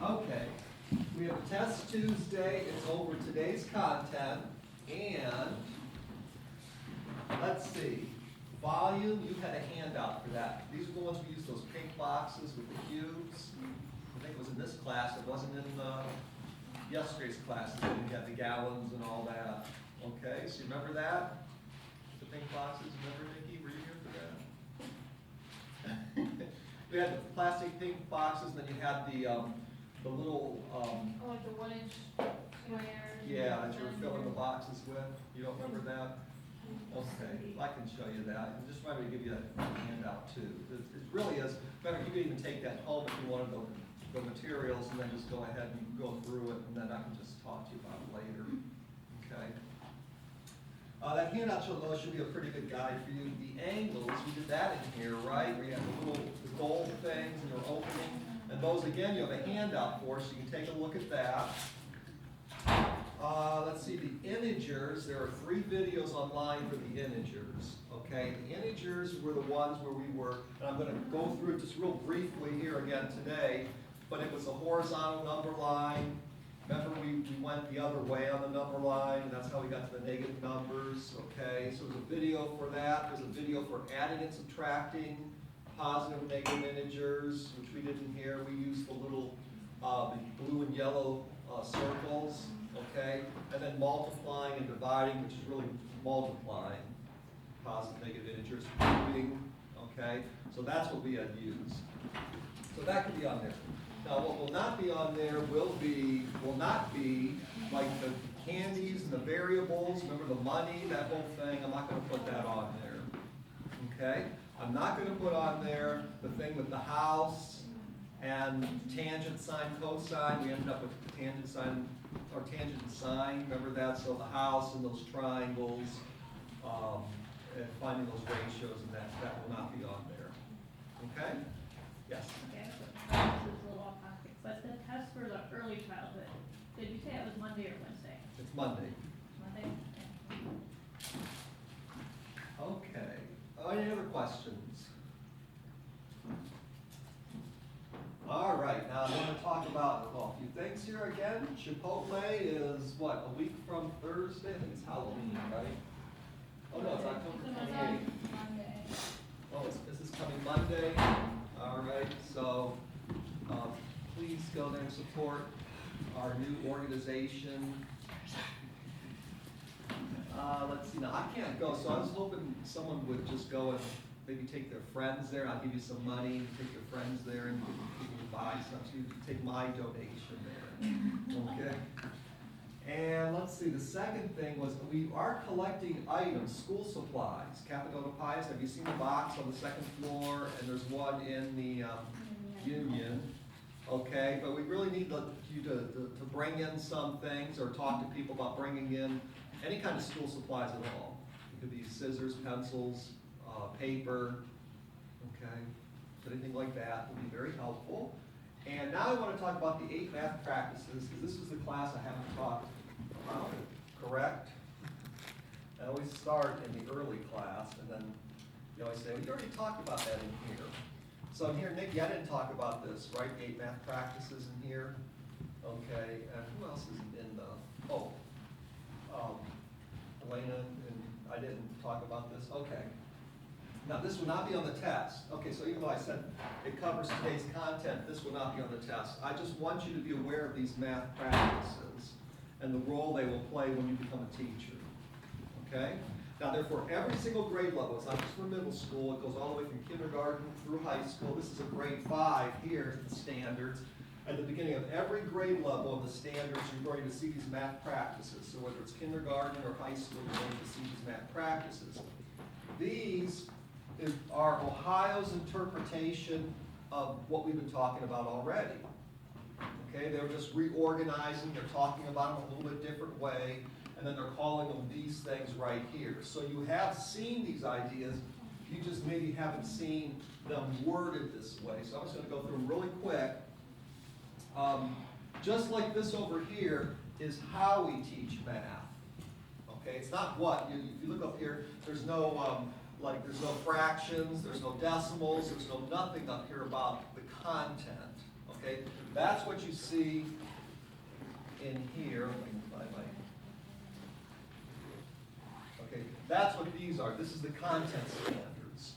Okay, we have a test Tuesday, it's over today's content, and let's see, volume, you had a handout for that. These are the ones we used, those pink boxes with the cubes. I think it was in this class, it wasn't in yesterday's classes, when we had the gallons and all that. Okay, so you remember that? The pink boxes, remember Nikki, were you here for that? We had the plastic pink boxes, and then you had the little, Oh, like the 1 inch squares. yeah, that you were filling the boxes with. You don't remember that? Okay, I can show you that. And just wanted to give you a handout too. It really is, better, you could even take that home if you wanted the materials and then just go ahead and go through it, and then I can just talk to you about it later. Okay. That handout should be a pretty good guide for you. The angles, we did that in here, right? Where you have the gold things and your opening. And those, again, you have a handout for, so you can take a look at that. Let's see, the integers, there are 3 videos online for the integers, okay? The integers were the ones where we were, and I'm going to go through it just real briefly here again today, but it was a horizontal number line. Remember, we went the other way on the number line, and that's how we got to the negative numbers, okay? So there's a video for that. There's a video for adding and subtracting positive and negative integers, which we did in here. We used the little blue and yellow circles, okay? And then multiplying and dividing, which is really multiplying positive and negative integers, grouping, okay? So that's what we had used. So that could be on there. Now, what will not be on there will not be like the candies and the variables, remember the money, that whole thing. I'm not going to put that on there, okay? I'm not going to put on there the thing with the house and tangent, sine, cosine. We ended up with tangent, sine, or tangent and sine. Remember that? So the house and those triangles, and finding those ratios, and that will not be on there. Okay? Yes? Okay, so this is a little off topic, but the test for the early childhood, did you say it was Monday or Wednesday? It's Monday. Monday? Okay. Any other questions? All right, now I'm going to talk about a few things here again. Chipotle is what, a week from Thursday? I think it's Halloween, right? Oh no, it's October 28th. Monday. Oh, this is coming Monday. All right, so please go there and support our new organization. Let's see, now I can't go, so I was hoping someone would just go and maybe take their friends there. I'll give you some money, take your friends there, and you can buy something. You can take my donation there, okay? And let's see, the second thing was we are collecting items, school supplies. Capitano Pies, have you seen the box on the second floor? And there's one in the Union. Okay, but we really need you to bring in some things or talk to people about bringing in any kind of school supplies at all. It could be scissors, pencils, paper, okay? Anything like that would be very helpful. And now I want to talk about the 8 math practices, because this is the class I haven't talked about, correct? I always start in the early class, and then you always say, well, you already talked about that in here. So in here, Nikki, I didn't talk about this, right? 8 math practices in here. Okay, and who else is in the, Elena, and I didn't talk about this. Okay. Now, this will not be on the test. Okay, so even though I said it covers today's content, this will not be on the test. I just want you to be aware of these math practices and the role they will play when you become a teacher. Okay? Now, therefore, every single grade level, it's not just for middle school, it goes all the way from kindergarten through high school. This is a grade 5 here, the standards. At the beginning of every grade level of the standards, you're going to see these math practices. So whether it's kindergarten or high school, you're going to see these math practices. These are Ohio's interpretation of what we've been talking about already. Okay, they're just reorganizing, they're talking about them a little bit different way, and then they're calling them these things right here. So you have seen these ideas, you just maybe haven't seen them worded this way. So I'm just going to go through them really quick. Just like this over here is how we teach math. Okay, it's not what. If you look up here, there's no there's no fractions, there's no decimals, there's no nothing up here about the content. Okay, that's what you see in here. Let me find my. Okay, that's what these are. This is the content standards.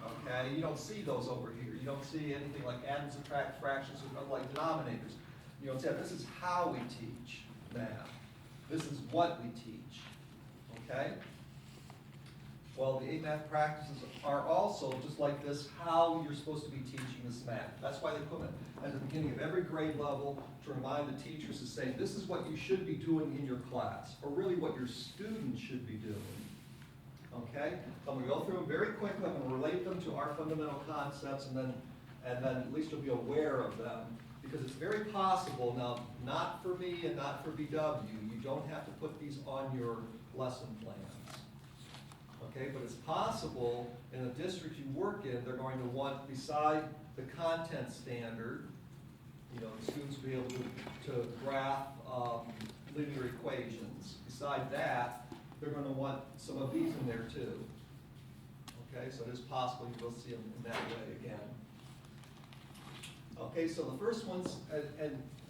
Okay, you don't see those over here. You don't see anything like add and subtract fractions or like denominators. You don't see that. This is how we teach math. This is what we teach. Okay? Well, the 8 math practices are also, just like this, how you're supposed to be teaching this math. That's why they put it at the beginning of every grade level to remind the teachers to say, this is what you should be doing in your class, or really what your students should be doing. Okay? So I'm going to go through them very quickly. I'm going to relate them to our fundamental concepts, and then at least you'll be aware of them. Because it's very possible, now, not for me and not for BW, you don't have to put these on your lesson plans. Okay, but it's possible in the district you work in, they're going to want, beside the content standard, you know, the students will be able to graph linear equations. Beside that, they're going to want some of these in there too. Okay, so it is possible you will see them in that way again. Okay, so the first one's,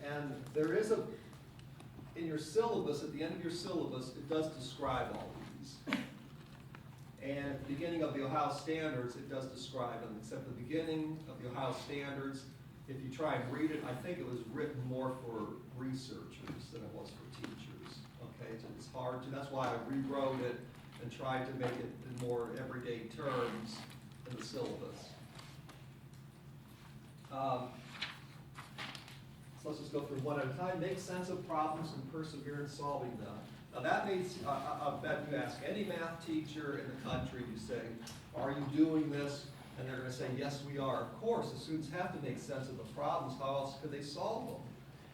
and there is in your syllabus, at the end of your syllabus, it does describe all these. And at the beginning of the Ohio Standards, it does describe them, except the beginning of the Ohio Standards, if you try and read it, I think it was written more for researchers than it was for teachers. Okay, so it's hard to, that's why I rewrote it and tried to make it in more everyday terms in the syllabus. So let's just go through one at a time. Make sense of problems and persevere in solving them. Now that means, I bet you ask any math teacher in the country, you say, are you doing this? And they're going to say, yes, we are. Of course, the students have to make sense of the problems. How else could they solve them?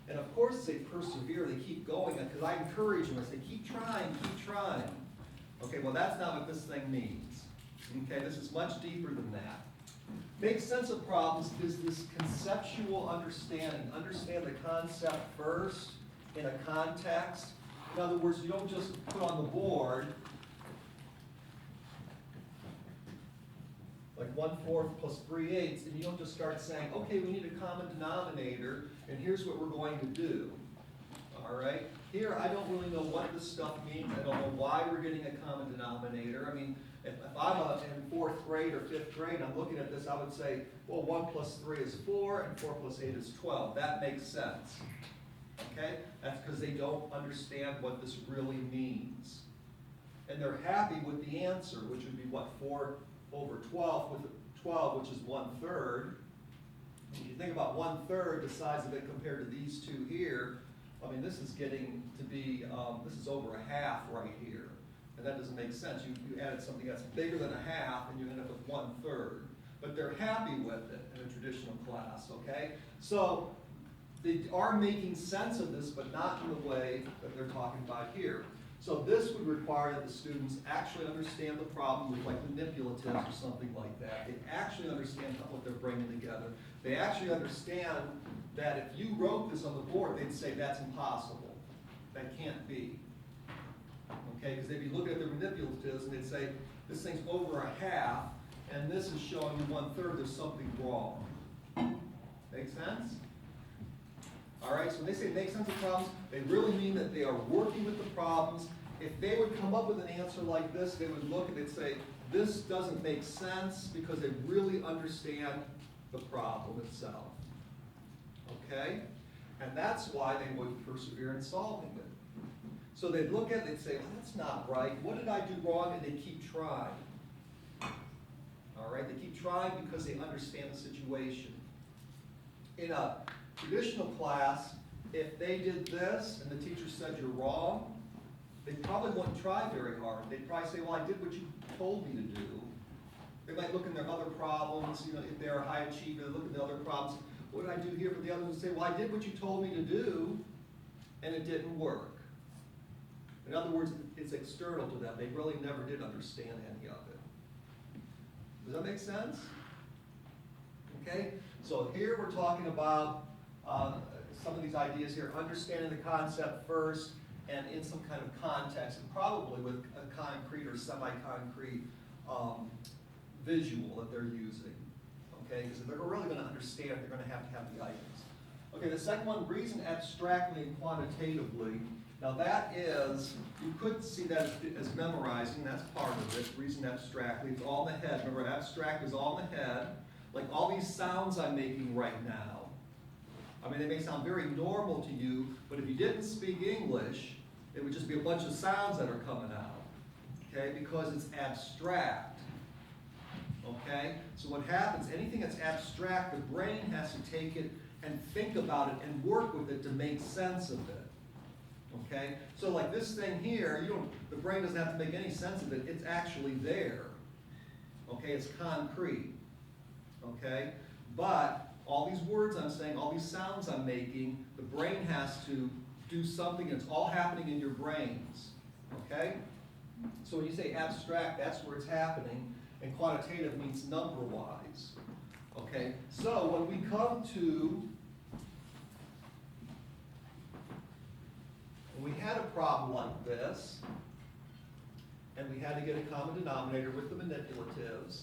And of course they persevere, they keep going, because I encourage them. I say, keep trying, keep trying. Okay, well that's not what this thing means. Okay, this is much deeper than that. Make sense of problems is this conceptual understanding. Understand the concept first in a context. In other words, you don't just put on the board like 1/4 plus 3/8, and you don't just start saying, okay, we need a common denominator, and here's what we're going to do. All right? Here, I don't really know what this stuff means. I don't know why we're getting a common denominator. I mean, if I'm in 4th grade or 5th grade, I'm looking at this, I would say, well, 1 plus 3 is 4, and 4 plus 8 is 12. That makes sense. Okay? That's because they don't understand what this really means. And they're happy with the answer, which would be what, 4 over 12, with 12, which is 1/3. When you think about 1/3, the size of it compared to these two here, I mean, this is getting to be, this is over a half right here. And that doesn't make sense. You added something that's bigger than a half, and you end up with 1/3. But they're happy with it in a traditional class, okay? So they are making sense of this, but not in the way that they're talking about here. So this would require that the students actually understand the problem with like manipulatives or something like that. They actually understand what they're bringing together. They actually understand that if you wrote this on the board, they'd say that's impossible. That can't be. Okay, because they'd be looking at the manipulatives and they'd say, this thing's over a half, and this is showing you 1/3, there's something wrong. Make sense? All right, so when they say make sense of problems, they really mean that they are working with the problems. If they would come up with an answer like this, they would look and they'd say, this doesn't make sense, because they really understand the problem itself. Okay? And that's why they would persevere in solving it. So they'd look at it and they'd say, well, that's not right. What did I do wrong? And they keep trying. All right, they keep trying because they understand the situation. In a traditional class, if they did this and the teacher said you're wrong, they probably wouldn't try very hard. They'd probably say, well, I did what you told me to do. They might look in their other problems, you know, if they're high achiever, they look at the other problems. What did I do here for the others? And say, well, I did what you told me to do, and it didn't work. In other words, it's external to them. They really never did understand any of it. Does that make sense? Okay, so here we're talking about some of these ideas here, understanding the concept first and in some kind of context, and probably with a concrete or semi-concrete visual that they're using. Okay, because if they're really going to understand, they're going to have the items. Okay, the second one, reason abstractly and quantitatively. Now that is, you could see that as memorizing, that's part of it, reason abstractly, it's all in the head. Remember, abstract is all in the head. Like all these sounds I'm making right now, I mean, they may sound very normal to you, but if you didn't speak English, it would just be a bunch of sounds that are coming out, okay, because it's abstract, okay? So what happens, anything that's abstract, the brain has to take it and think about it and work with it to make sense of it, okay? So like this thing here, the brain doesn't have to make any sense of it, it's actually there, okay? It's concrete, okay? But all these words I'm saying, all these sounds I'm making, the brain has to do something, and it's all happening in your brains, okay? So when you say abstract, that's where it's happening, and quantitative means number-wise, okay? So when we come to, when we had a problem like this, and we had to get a common denominator with the manipulatives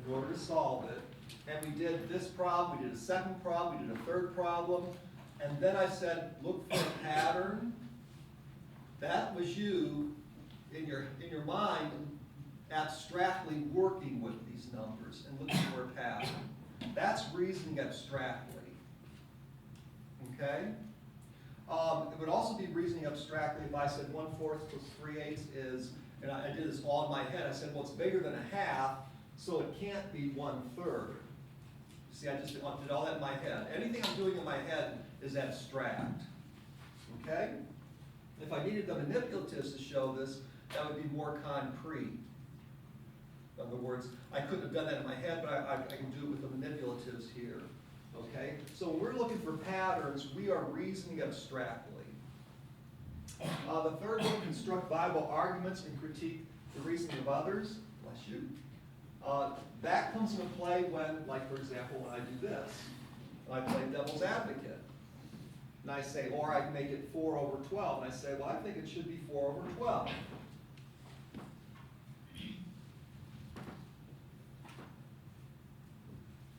in order to solve it, and we did this problem, we did a second problem, we did a third problem, and then I said, look for a pattern. That was you, in your mind, abstractly working with these numbers and looking for a pattern. That's reasoning abstractly, okay? It would also be reasoning abstractly if I said 1/4 plus 3/8 is, and I did this all in my head, I said, well, it's bigger than a half, so it can't be 1/3. See, I just did all that in my head. Anything I'm doing in my head is abstract, okay? If I needed the manipulatives to show this, that would be more concrete. In other words, I couldn't have done that in my head, but I can do it with the manipulatives here, okay? So when we're looking for patterns, we are reasoning abstractly. The third one, construct viable arguments and critique the reasoning of others. Bless you. That comes into play when, like for example, when I do this. I play devil's advocate. And I say, or I can make it 4/12. And I say, well, I think it should be 4/12.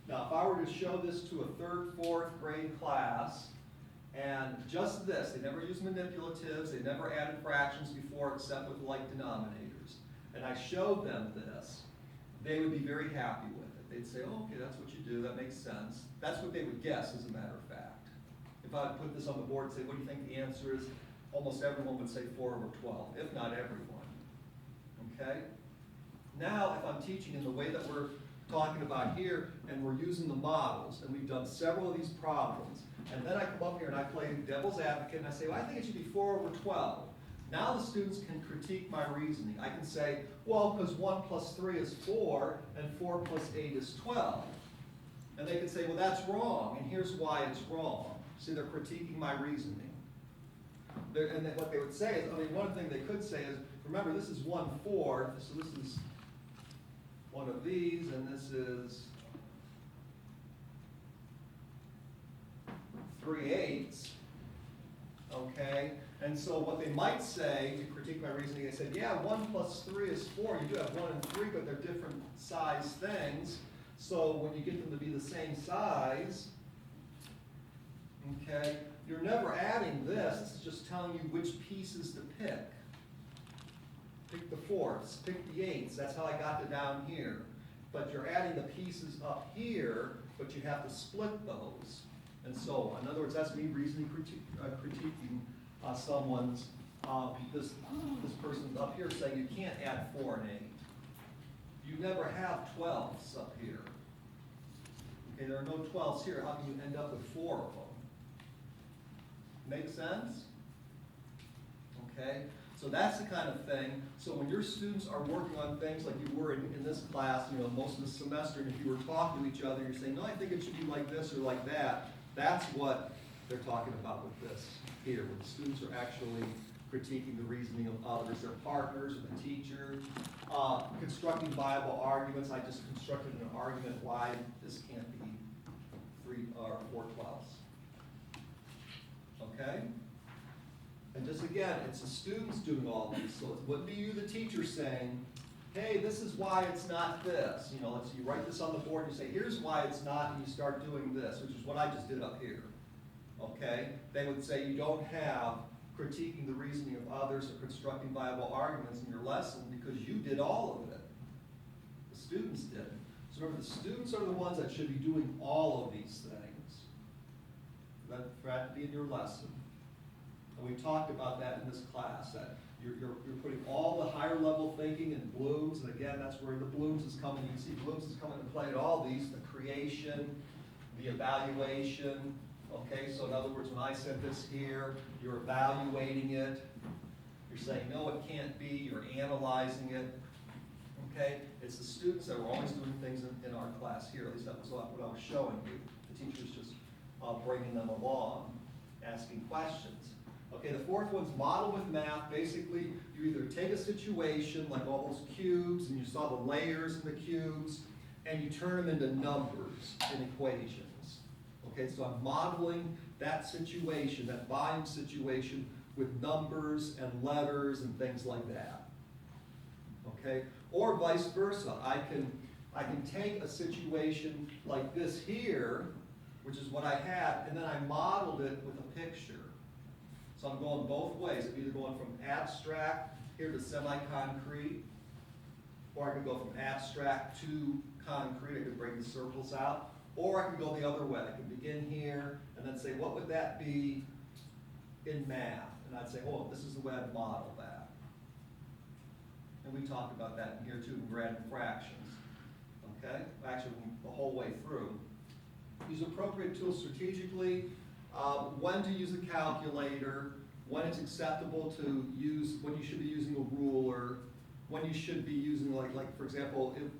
Now, if I were to show this to a 3rd, 4th grade class, and just this, they never used manipulatives, they never added fractions before except with like denominators, and I showed them this, they would be very happy with it. They'd say, oh, okay, that's what you do, that makes sense. That's what they would guess, as a matter of fact. If I would put this on the board and say, what do you think the answer is? Almost everyone would say 4/12, if not everyone, okay? Now, if I'm teaching in the way that we're talking about here, and we're using the models, and we've done several of these problems, and then I come up here and I play devil's advocate, and I say, well, I think it should be 4/12. Now the students can critique my reasoning. I can say, well, because 1 plus 3 is 4, and 4 plus 8 is 12. And they can say, well, that's wrong, and here's why it's wrong. See, they're critiquing my reasoning. And then what they would say is, I mean, one thing they could say is, remember, this is 1/4, so this is one of these, and this is 3/8, okay? And so what they might say to critique my reasoning, they said, yeah, 1 plus 3 is 4. You do have 1 and 3, but they're different size things. So when you get them to be the same size, okay, you're never adding this. This is just telling you which pieces to pick. Pick the 4ths, pick the 8ths. That's how I got to down here. But you're adding the pieces up here, but you have to split those, and so on. In other words, that's me reasoning, critiquing someone's, this person's up here saying you can't add 4 and 8. You never have 12s up here. Okay, there are no 12s here. How can you end up with 4 of them? Make sense? Okay, so that's the kind of thing. So when your students are working on things like you were in this class, you know, most of the semester, and if you were talking to each other, you're saying, no, I think it should be like this or like that. That's what they're talking about with this here, where the students are actually critiquing the reasoning of others, their partners, or the teacher. Constructing viable arguments. I just constructed an argument why this can't be 3 or 4/12. Okay? And just again, it's the students doing all these, so it wouldn't be you, the teacher, saying, hey, this is why it's not this. You know, you write this on the board, you say, here's why it's not, and you start doing this, which is what I just did up here. Okay? They would say you don't have critiquing the reasoning of others or constructing viable arguments in your lesson because you did all of it. The students did. So remember, the students are the ones that should be doing all of these things. That to be in your lesson. And we talked about that in this class, that you're putting all the higher level thinking in blooms, and again, that's where the blooms is coming. You can see blooms is coming to play at all these, the creation, the evaluation. Okay, so in other words, when I said this here, you're evaluating it. You're saying, no, it can't be. You're analyzing it. Okay, it's the students that were always doing things in our class here. At least that was what I was showing you. The teacher's just bringing them along, asking questions. Okay, the fourth one's model with math. Basically, you either take a situation like all those cubes, and you saw the layers in the cubes, and you turn them into numbers in equations. Okay, so I'm modeling that situation, that volume situation, with numbers and letters and things like that. Okay, or vice versa. I can take a situation like this here, which is what I had, and then I modeled it with a picture. So I'm going both ways. I'm either going from abstract here to semi-concrete, or I can go from abstract to concrete. I could bring the circles out. Or I can go the other way. I can begin here and then say, what would that be in math? And I'd say, oh, this is the way I'd model that. And we talked about that in here too, in random fractions. Okay? Actually, the whole way through. Use appropriate tools strategically. When to use a calculator, when it's acceptable to use, when you should be using a ruler, when you should be using, like for example, to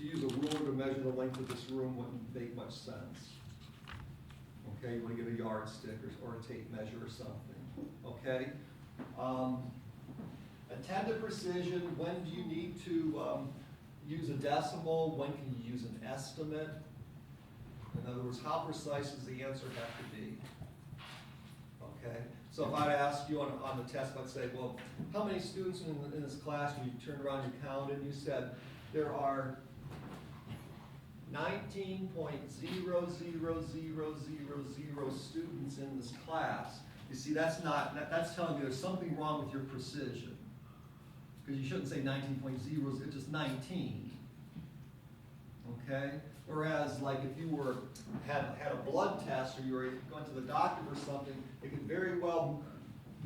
use a ruler to measure the length of this room wouldn't make much sense. Okay, you want to get a yardstick or a tape measure or something. Okay? Attend to precision. When do you need to use a decimal? When can you use an estimate? In other words, how precise does the answer have to be? Okay? So if I'd ask you on the test, I'd say, well, how many students in this class, when you turned around and you counted, you said, there are 19.00000 students in this class. You see, that's telling me there's something wrong with your precision. Because you shouldn't say 19.0, it's just 19. Okay? Whereas, like if you had a blood test or you were going to the doctor for something, it could very well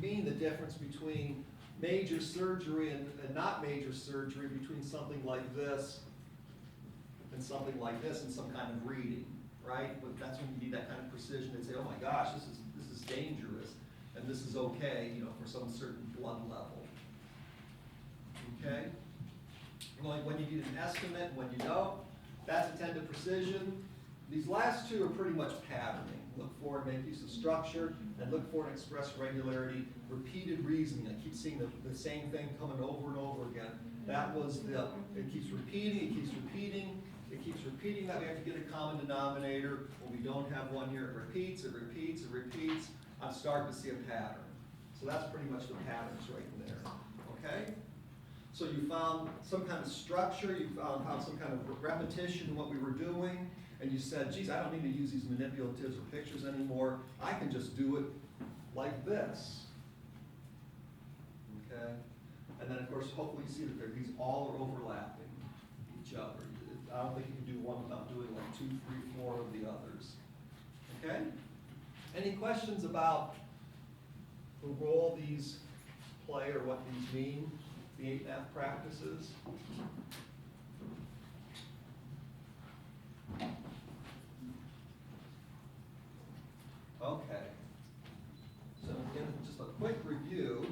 mean the difference between major surgery and not major surgery, between something like this and something like this, and some kind of reading, right? But that's when you need that kind of precision and say, oh my gosh, this is dangerous, and this is okay, you know, for some certain blood level. Okay? When you need an estimate, when you don't, that's attend to precision. These last two are pretty much patterning. Look for and make use of structure, and look for and express regularity. Repeated reasoning. I keep seeing the same thing coming over and over again. That was it keeps repeating, it keeps repeating. It keeps repeating that we have to get a common denominator. When we don't have one here, it repeats, it repeats, it repeats. I'm starting to see a pattern. So that's pretty much the patterns right there. Okay? So you found some kind of structure, you found some kind of repetition in what we were doing, and you said, geez, I don't need to use these manipulatives or pictures anymore. I can just do it like this. Okay? And then, of course, hopefully you see that these all are overlapping each other. I don't think you can do one without doing like 2, 3, 4 of the others. Okay? Any questions about the role these play or what these mean, the 8 math practices? Okay. So again, just a quick review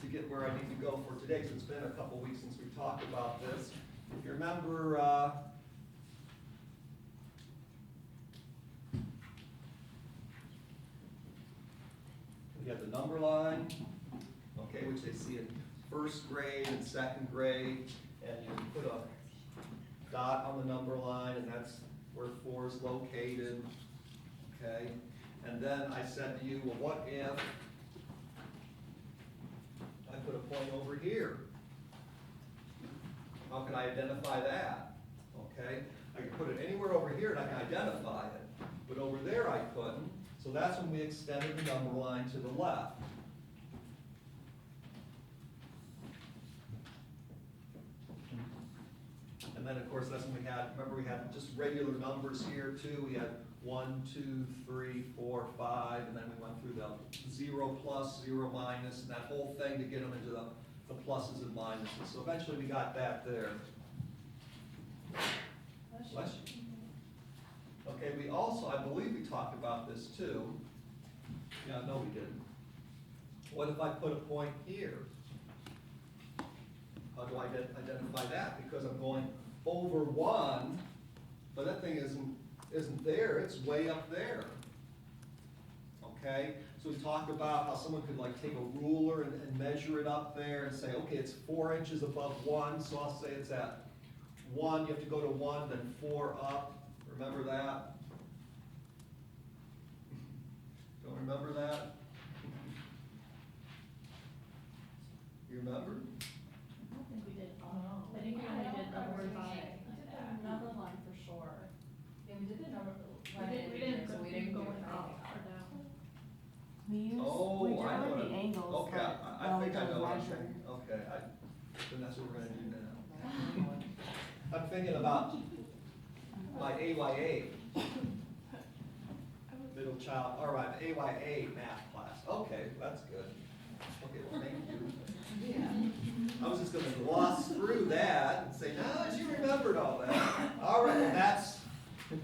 to get where I need to go for today, since it's been a couple weeks since we talked about this. If you remember, we have the number line, okay, which they see in first grade and second grade, and you put a dot on the number line, and that's where 4 is located, okay? And then I said to you, well, what if I put a point over here? How can I identify that? Okay, I can put it anywhere over here and I can identify it, but over there I couldn't, so that's when we extended the number line to the left. And then, of course, that's when we had, remember we had just regular numbers here too. We had 1, 2, 3, 4, 5, and then we went through the 0 plus, 0 minus, and that whole thing to get them into the pluses and minuses. So eventually we got that there. Bless you. Okay, we also, I believe we talked about this too. Yeah, no we didn't. What if I put a point here? How do I identify that? Because I'm going over 1, but that thing isn't there, it's way up there. Okay, so we talked about how someone could like take a ruler and measure it up there and say, okay, it's 4 inches above 1, so I'll say it's at 1, you have to go to 1, then 4 up. Remember that? Don't remember that? You remember? I don't think we did. Oh. I think we only did the horizontal. We did the number line for sure. Yeah, we did the number line. We didn't so go, we we didn't didn't go do in anything up or else. down. We used, Oh, we did I know with what the I- angles, okay, but I now we think I just know what I'm measure. thinking. Okay, then that's what we're gonna do now. I'm thinking about my AYA, middle child, all right, AYA math class. Okay, that's good. Okay, well, thank you. Yeah. I was just gonna gloss through that and say, no, you remembered all that. All right, well,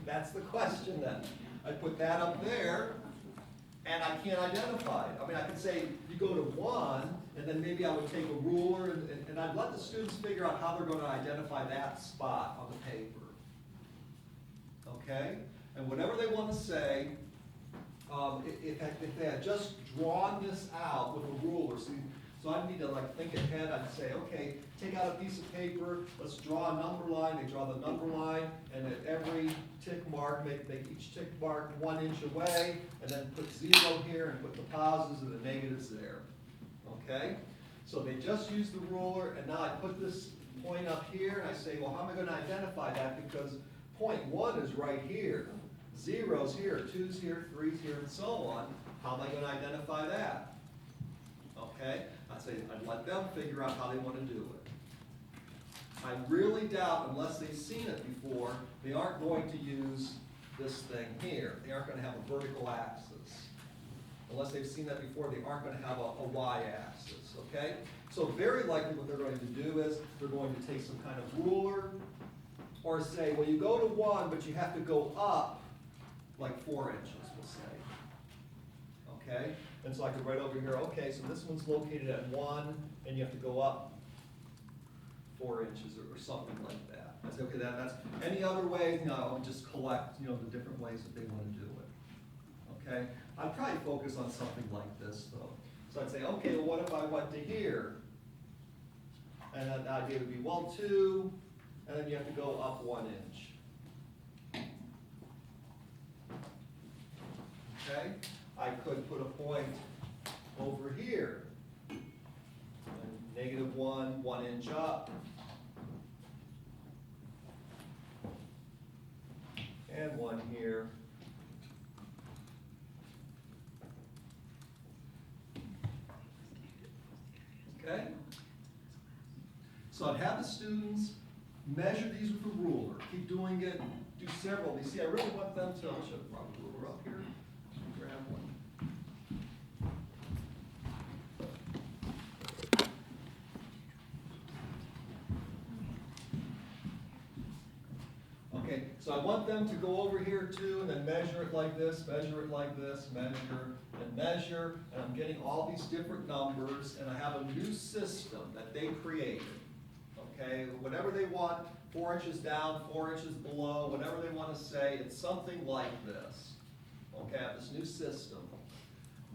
that's the question then. I put that up there, and I can't identify it. I mean, I could say, you go to 1, and then maybe I would take a ruler, and I'd let the students figure out how they're gonna identify that spot on the paper. Okay? And whatever they wanna say, if they had just drawn this out with a ruler, so I'd need to like think ahead, I'd say, okay, take out a piece of paper, let's draw a number line, they draw the number line, and at every tick mark, make each tick mark 1 inch away, and then put 0 here and put the positives and the negatives there, okay? So they just use the ruler, and now I put this point up here, and I say, well, how am I gonna identify that? Because point 1 is right here, 0's here, 2's here, 3's here, and so on. How am I gonna identify that? Okay, I'd let them figure out how they want to do it. I really doubt, unless they've seen it before, they aren't going to use this thing here. They aren't going to have a vertical axis. Unless they've seen that before, they aren't going to have a y-axis, okay? So very likely what they're going to do is they're going to take some kind of ruler, or say, well, you go to 1, but you have to go up like 4 inches, we'll say. Okay? And so I could write over here, okay, so this one's located at 1, and you have to go up 4 inches or something like that. I say, okay, that's any other way, I'll just collect, the different ways that they want to do it. Okay? I'd probably focus on something like this, though. So I'd say, okay, well, what if I went to here? And then the idea would be, well, 2, and then you have to go up 1 inch. Okay? I could put a point over here. -1, 1 inch up. And 1 here. Okay? So I'd have the students measure these with a ruler. Keep doing it, do several. You see, I really want them to, I should have brought a ruler up here. Grab one. Okay, so I want them to go over here too, and then measure it like this, measure it like this, measure and measure, and I'm getting all these different numbers, and I have a new system that they created. Okay, whatever they want, 4 inches down, 4 inches below, whatever they want to say, it's something like this. Okay, I have this new system.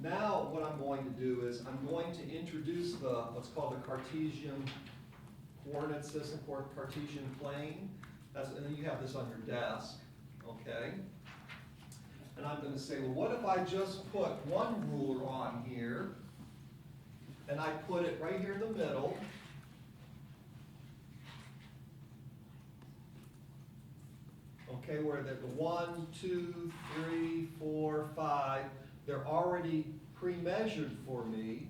Now what I'm going to do is I'm going to introduce what's called the Cartesian coordinate system, Cartesian plane. And then you have this on your desk, okay? And I'm going to say, well, what if I just put one ruler on here, and I put it right here in the middle, okay, where the 1, 2, 3, 4, 5, they're already pre-measured for me.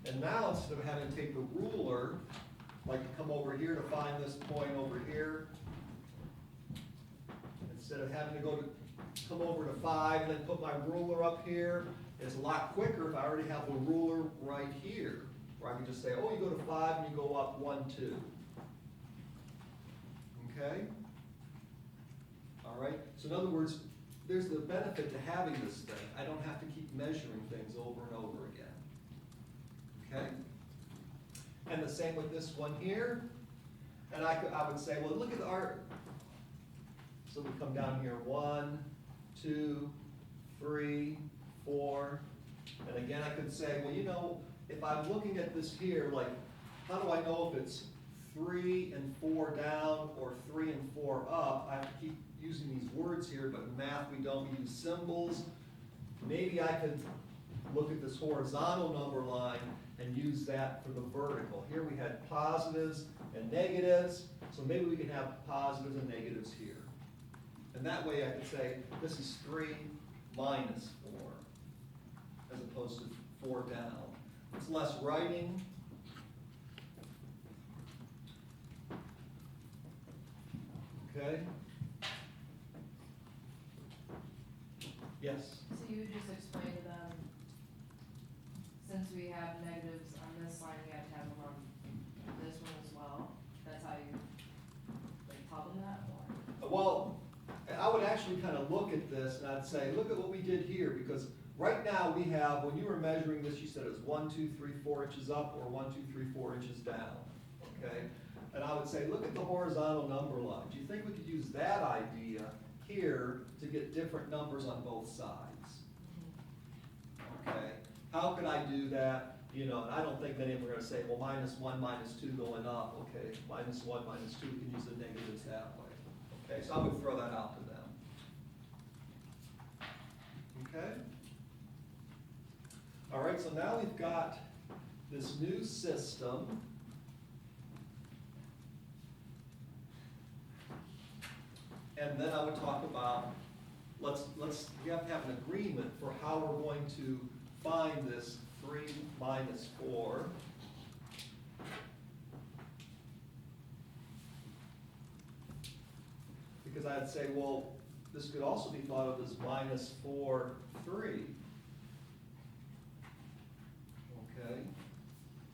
And now, instead of having to take the ruler, like come over here to find this point over here, instead of having to come over to 5 and then put my ruler up here, it's a lot quicker if I already have the ruler right here, where I can just say, oh, you go to 5 and you go up 1, 2. Okay? All right? So in other words, there's the benefit to having this thing. I don't have to keep measuring things over and over again. Okay? And the same with this one here. And I would say, well, look at our, so we come down here, 1, 2, 3, 4. And again, I could say, well, you know, if I'm looking at this here, like, how do I know if it's 3 and 4 down or 3 and 4 up? I have to keep using these words here, but in math we don't use symbols. Maybe I could look at this horizontal number line and use that for the vertical. Here we had positives and negatives, so maybe we can have positives and negatives here. And that way I could say, this is 3 minus 4, as opposed to 4 down. It's less writing. Okay? Yes? So you would just explain to them, since we have negatives on this line, we have to have them on this one as well? That's how you, like, tell them that, or? Well, I would actually kind of look at this and I'd say, look at what we did here, because right now we have, when you were measuring this, you said it was 1, 2, 3, 4 inches up or 1, 2, 3, 4 inches down, okay? And I would say, look at the horizontal number line. Do you think we could use that idea here to get different numbers on both sides? Okay, how could I do that? You know, and I don't think many of them are gonna say, well, -1, -2 going up, okay, -1, -2, we can use the negatives that way. Okay, so I would throw that out to them. Okay? All right, so now we've got this new system. And then I would talk about, we have to have an agreement for how we're going to find this 3 minus 4. Because I'd say, well, this could also be thought of as -4, 3. Okay?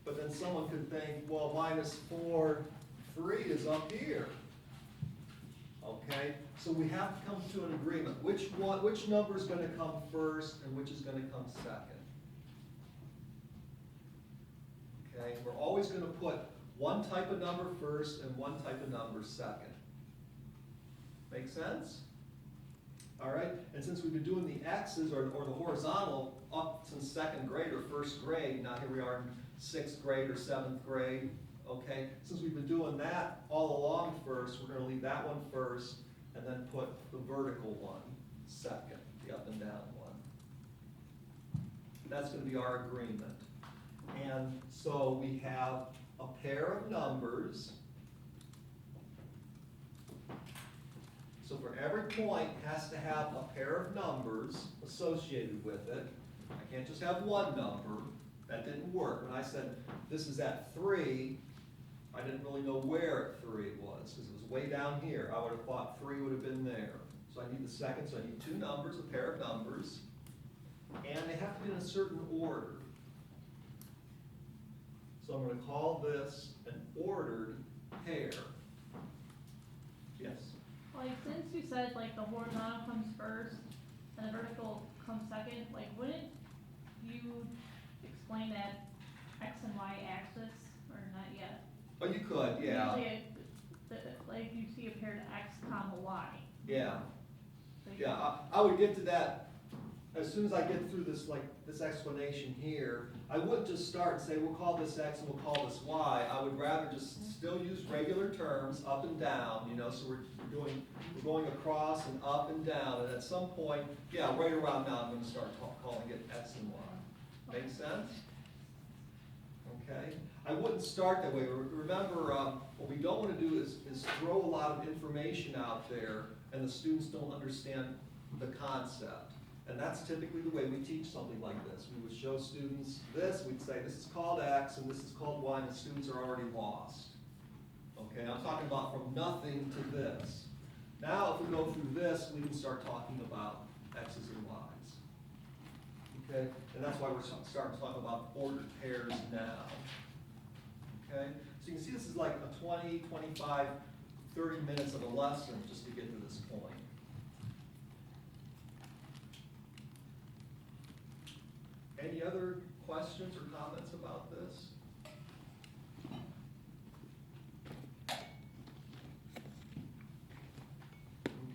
But then someone could think, well, -4, 3 is up here. Okay? So we have to come to an agreement. Which number is going to come first and which is going to come second? Okay? We're always going to put one type of number first and one type of number second. Make sense? All right, and since we've been doing the X's or the horizontal up since 2nd grade or 1st grade, now here we are in 6th grade or 7th grade, okay? Since we've been doing that all along first, we're gonna leave that one first and then put the vertical one second, the up and down one. That's gonna be our agreement. And so we have a pair of numbers. So for every point has to have a pair of numbers associated with it. I can't just have one number. That didn't work. When I said this is at 3, I didn't really know where at 3 it was, because it was way down here. I would have thought 3 would have been there. So I need the second, so I need 2 numbers, a pair of numbers, and they have to be in a certain order. So I'm going to call this an ordered pair. Yes? Like, since you said, like, the horizontal comes first and the vertical comes second, like, wouldn't you explain that X and Y axis, or not yet? Oh, you could, yeah. Usually, like, you see a paired X comma Y. Yeah. So you- Yeah, I would get to that as soon as I get through this, like, this explanation here. I wouldn't just start and say, we'll call this X and we'll call this Y. I would rather just still use regular terms, up and down, you know, so we're going across and up and down, and at some point, yeah, right around now, I'm gonna start calling it X and Y. Make sense? Okay? I wouldn't start that way. Remember, what we don't want to do is throw a lot of information out there and the students don't understand the concept. And that's typically the way we teach something like this. We would show students this, we'd say this is called X and this is called Y, and the students are already lost. Okay, I'm talking about from nothing to this. Now if we go through this, we can start talking about X's and Y's. Okay, and that's why we're starting to talk about ordered pairs now. Okay, so you can see this is like a 20, 25, 30 minutes of a lesson just to get to this point. Any other questions or comments about this?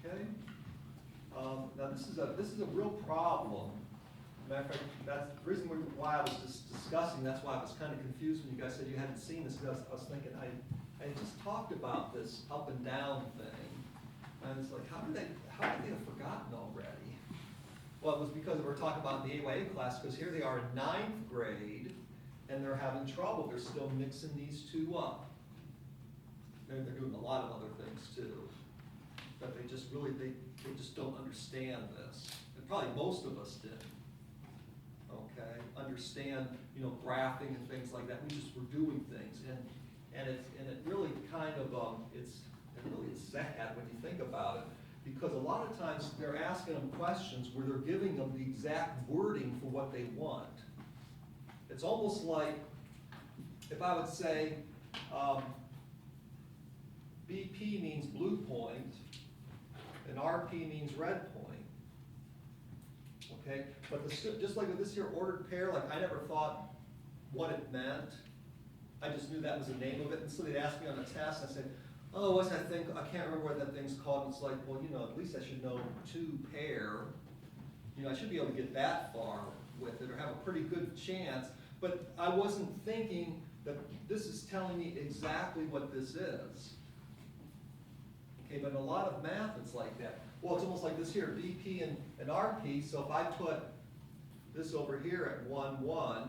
Okay. Now this is a real problem. Matter of fact, that's the reason why I was just discussing. That's why I was kind of confused when you guys said you hadn't seen this, because I was thinking I just talked about this up and down thing, and it's like how did they have forgotten already? Well, it was because we were talking about in the AYA class, because here they are in 9th grade, and they're having trouble. They're still mixing these two up. They're doing a lot of other things too, but they just really, they just don't understand this. And probably most of us did. Okay, understand, you know, graphing and things like that. We just were doing things, and it really kind of it really is sad when you think about it. Because a lot of times they're asking them questions where they're giving them the exact wording for what they want. It's almost like if I would say BP means blue point and RP means red point. Okay, but just like with this here ordered pair, like I never thought what it meant. I just knew that was the name of it, and so they'd ask me on the test, and I said, oh, what's that thing? I can't remember what that thing's called. And it's like, well, you know, at least I should know two pair. You know, I should be able to get that far with it or have a pretty good chance. But I wasn't thinking that this is telling me exactly what this is. Okay, but in a lot of math, it's like that. Well, it's almost like this here, BP and RP. So if I put this over here at 1, 1,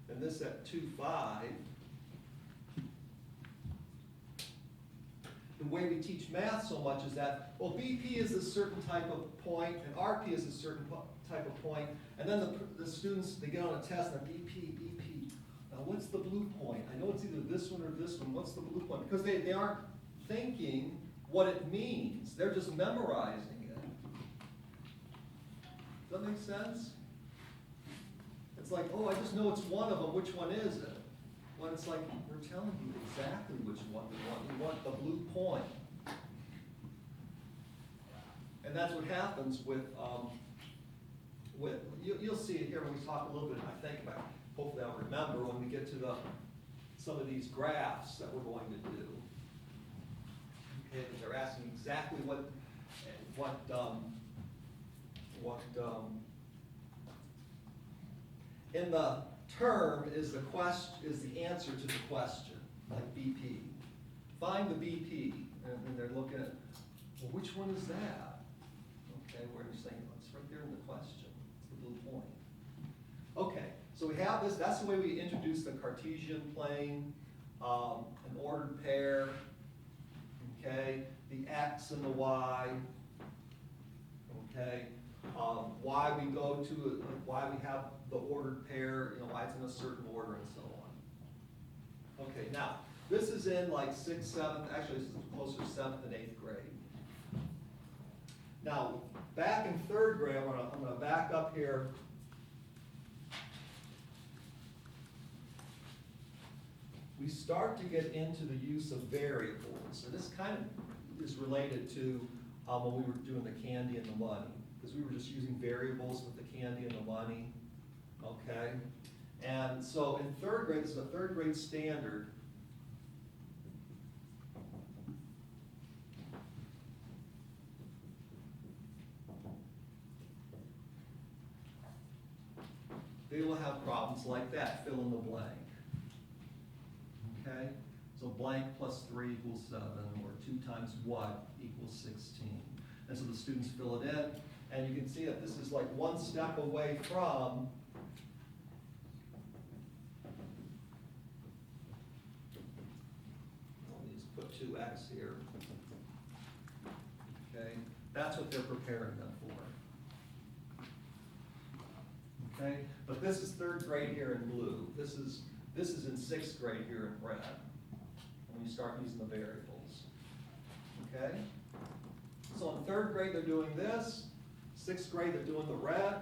and this at 2, 5, the way we teach math so much is that, well, BP is a certain type of point, and RP is a certain type of point, and then the students, they get on a test, and BP. Now, what's the blue point? I know it's either this one or this one. What's the blue point? Because they aren't thinking what it means. They're just memorizing it. Does that make sense? It's like, oh, I just know it's one of them. Which one is it? When it's like, we're telling you exactly which one we want. We want the blue point. And that's what happens with you'll see it here when we talk a little bit, I think, about, hopefully I'll remember when we get to some of these graphs that we're going to do. Okay, because they're asking exactly what in the term is the answer to the question, like BP. Find the BP, and they're looking at, well, which one is that? Okay, where you're saying, well, it's right there in the question. It's the blue point. Okay, so we have this. That's the way we introduce the Cartesian plane, an ordered pair. Okay, the X and the Y. Okay, why we go to why we have the ordered pair, you know, why it's in a certain order and so on. Okay, now, this is in like 6th, 7th, actually this is closer to 7th and 8th grade. Now, back in 3rd grade, I'm gonna back up here. We start to get into the use of variables, and this kind of is related to when we were doing the candy and the money, because we were just using variables with the candy and the money. Okay, and so in 3rd grade, this is a 3rd grade standard. They will have problems like that, fill in the blank. Okay, so blank plus 3 equals 7, or 2 times what equals 16. And so the students fill it in, and you can see that this is like one step away from two X here. Okay, that's what they're preparing them for. Okay, but this is third grade here in blue. This is in sixth grade here in red, when you start using the variables. Okay? So in third grade, they're doing this. Sixth grade, they're doing the red.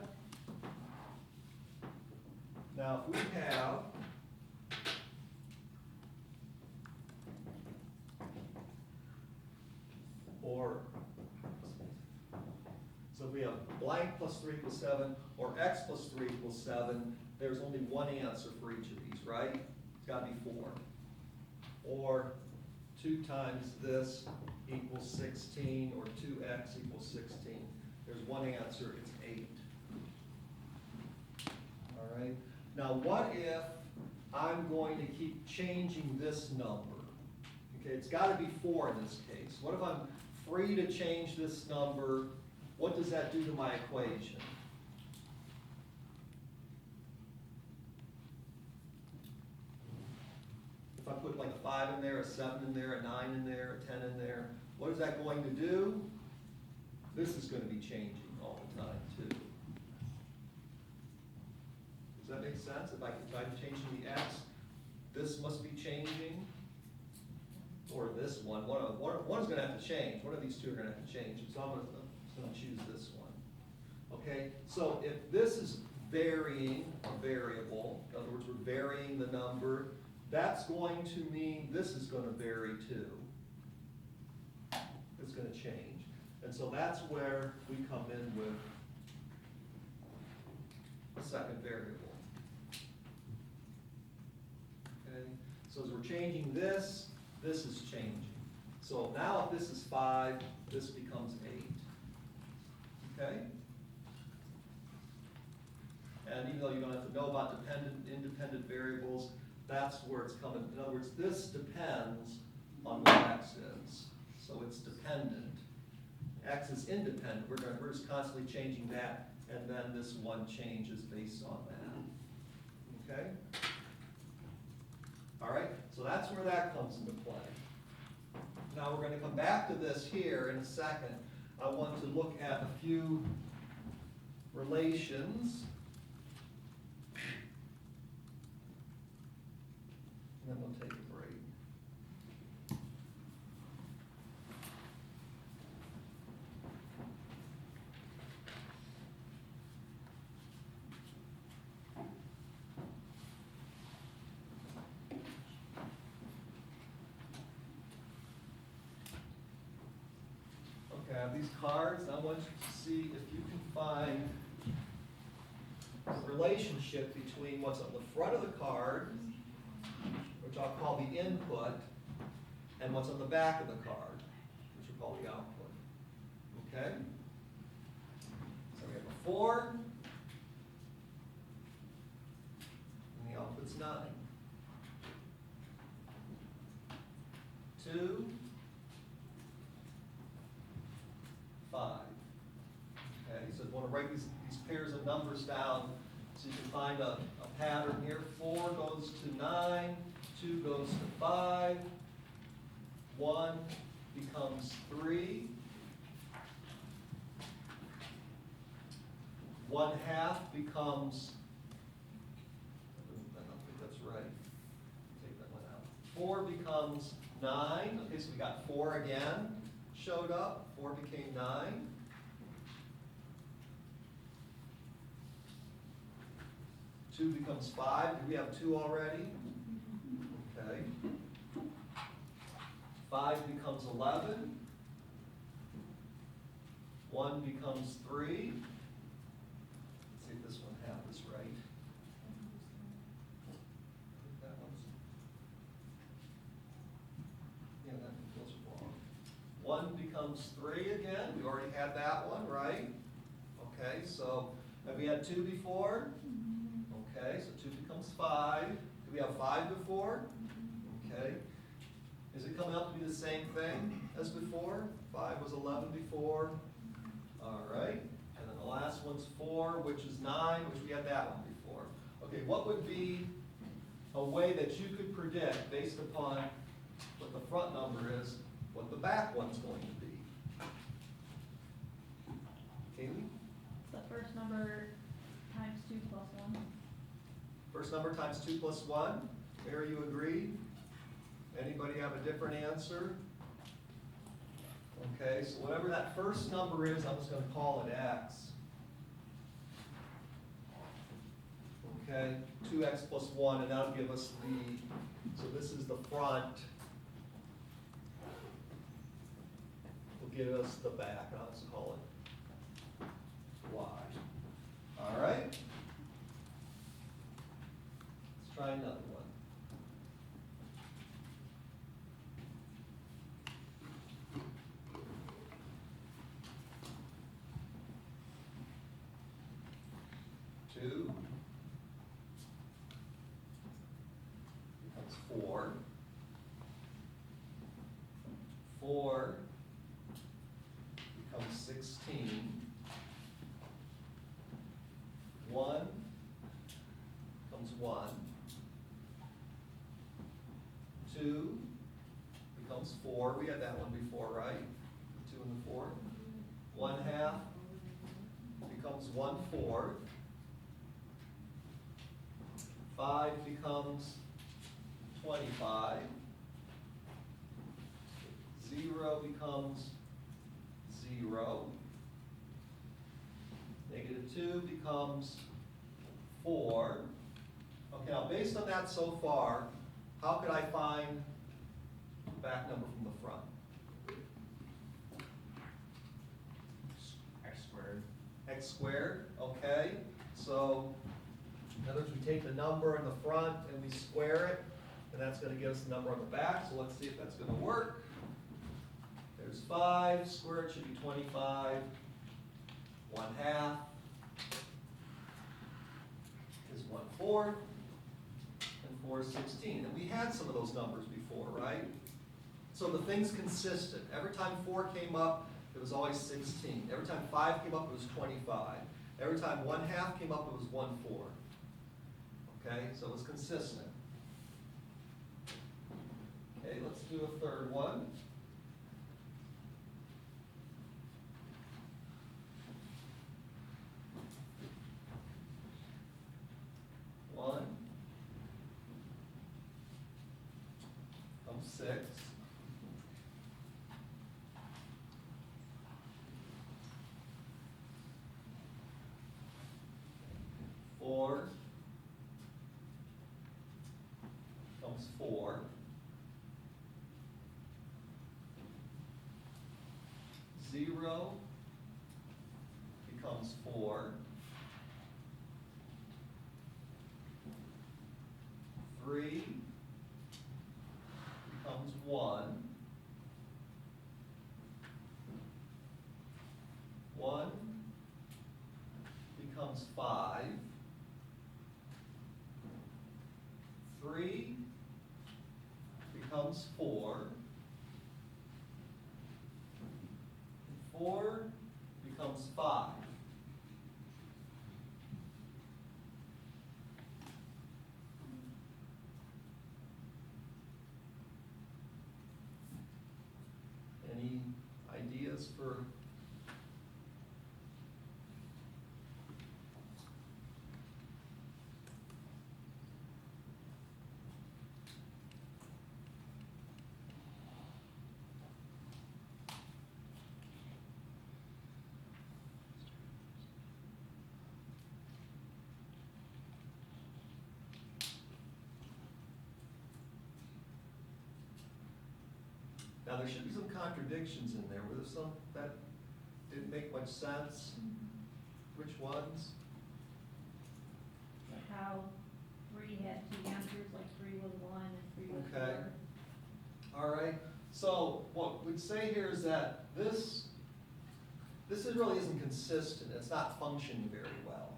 Now, if we have so if we have blank plus 3 equals 7, or x plus 3 equals 7, there's only one answer for each of these, right? It's got to be 4. Or 2 times this equals 16, or 2x equals 16. There's one answer, it's 8. All right? Now, what if I'm going to keep changing this number? Okay, it's got to be 4 in this case. What if I'm free to change this number? What does that do to my equation? If I put like a 5 in there, a 7 in there, a 9 in there, a 10 in there, what is that going to do? This is going to be changing all the time too. Does that make sense? If I'm changing the x, this must be changing. Or this one. One is going to have to change. One of these two are going to have to change. So I'm going to choose this one. Okay? So if this is varying a variable, in other words, we're varying the number, that's going to mean this is going to vary too. It's going to change. And so that's where we come in with a second variable. Okay? So as we're changing this, this is changing. So now if this is 5, this becomes 8. Okay? And even though you don't have to know about dependent, independent variables, that's where it's coming. In other words, this depends on what x is. So it's dependent. X is independent. We're just constantly changing that, and then this one changes based on that. Okay? All right, so that's where that comes into play. Now we're going to come back to this here in a second. I want to look at a few relations. And then we'll take a break. Okay, I have these cards. I want you to see if you can find a relationship between what's on the front of the card, which I'll call the input, and what's on the back of the card, which we'll call the output. Okay? So we have a 4, and the output's 9. 2, 5. Okay, so you want to write these pairs of numbers down so you can find a pattern here. 4 goes to 9, 2 goes to 5, 1 becomes 3, 1/2 becomes, I don't think that's right, take that one out. 4 becomes 9, okay, so we got 4 again, showed up, 4 became 9. 2 becomes 5. Do we have 2 already? Okay. 5 becomes 11. 1 becomes 3. Let's see if this one has this right. I think that one's, yeah, that feels wrong. 1 becomes 3 again. We already had that one, right? Okay, so have we had 2 before? Okay, so 2 becomes 5. Did we have 5 before? Okay. Is it coming up to be the same thing as before? 5 was 11 before. All right. And then the last one's 4, which is 9, which we had that one before. Okay, what would be a way that you could predict based upon what the front number is, what the back one's going to be. Kaylee? The first number times 2 plus 1. First number times 2 plus 1. Mary, you agree? Anybody have a different answer? Okay, so whatever that first number is, I'm just gonna call it X. Okay, 2x plus 1, and that'll give us so this is the front. Will give us the back, I'll just call it Y. All right? Let's try another one. Two becomes 4. 4 becomes 16. 1 becomes 1. 2 becomes 4. We had that one before, right? 2 and the 4. 1/2 becomes 1/4. 5 becomes 25. 0 becomes 0. -2 becomes 4. Okay, now based on that so far, how could I find the back number from the front? X squared. X squared, okay? So, in other words, we take the number in the front and we square it, and that's gonna give us the number on the back, so let's see if that's gonna work. There's 5, squared should be 25. 1/2 is 1/4, and 4 is 16. And we had some of those numbers before, right? So the thing's consistent. Every time 4 came up, it was always 16. Every time 5 came up, it was 25. Every time 1/2 came up, it was 1/4. Okay, so it was consistent. Okay, let's do a third one. One becomes 6. 4 becomes 4. 0 becomes 4. 3 becomes 1. 1 becomes 5. 3 becomes 4. 4 becomes 5. Any ideas for? Now, there should be some contradictions in there. Were there some that didn't make much sense? Which ones? Like how 3 had 2 answers, like 3 was 1 and 3 was 4. Okay. All right, so what we'd say here is that this really isn't consistent. It's not functioning very well.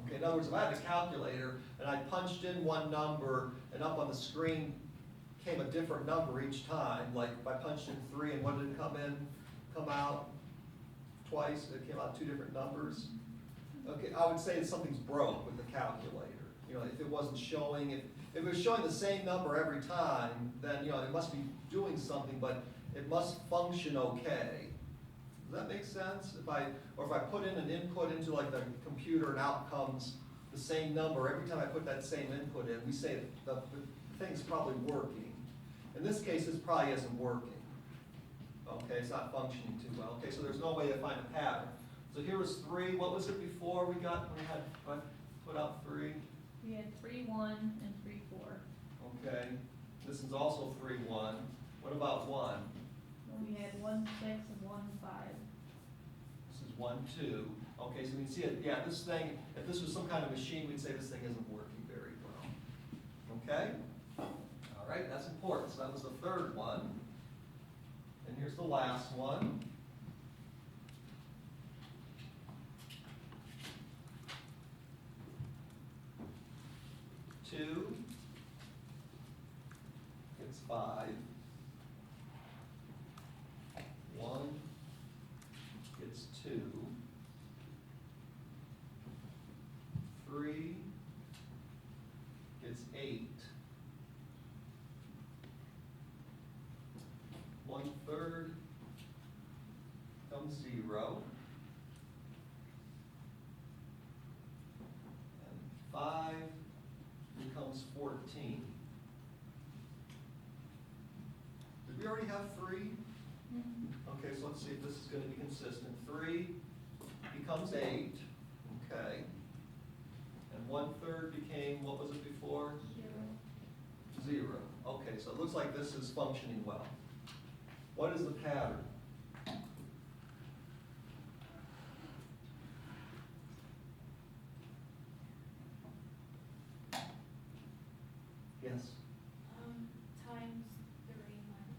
Okay, in other words, if I had a calculator and I punched in one number and up on the screen came a different number each time, like if I punched in 3 and what did it come out twice, it came out 2 different numbers. Okay, I would say that something's broke with the calculator. You know, if it wasn't showing, if it was showing the same number every time, then, you know, it must be doing something, but it must function okay. Does that make sense? If I put in an input into like the computer and out comes the same number, every time I put that same input in, we say the thing's probably working. In this case, this probably isn't working. Okay, it's not functioning too well. Okay, so there's no way to find a pattern. So here was 3. What was it before we had put out 3? We had 3, 1, and 3, 4. Okay, this is also 3, 1. What about 1? And we had 1, 6, and 1, 5. This is 1, 2. Okay, so we can see it, yeah, this thing, if this was some kind of machine, we'd say this thing isn't working very well. Okay? All right, that's important. So that was the third one. And here's the last one. Two gets 5. 1 gets 2. 3 gets 8. 1/3 becomes 0. And 5 becomes 14. Did we already have 3? Okay, so let's see if this is going to be consistent. 3 becomes 8. Okay. And 1/3 became, what was it before? 0. Okay, so it looks like this is functioning well. What is the pattern? Yes? Times 3 minus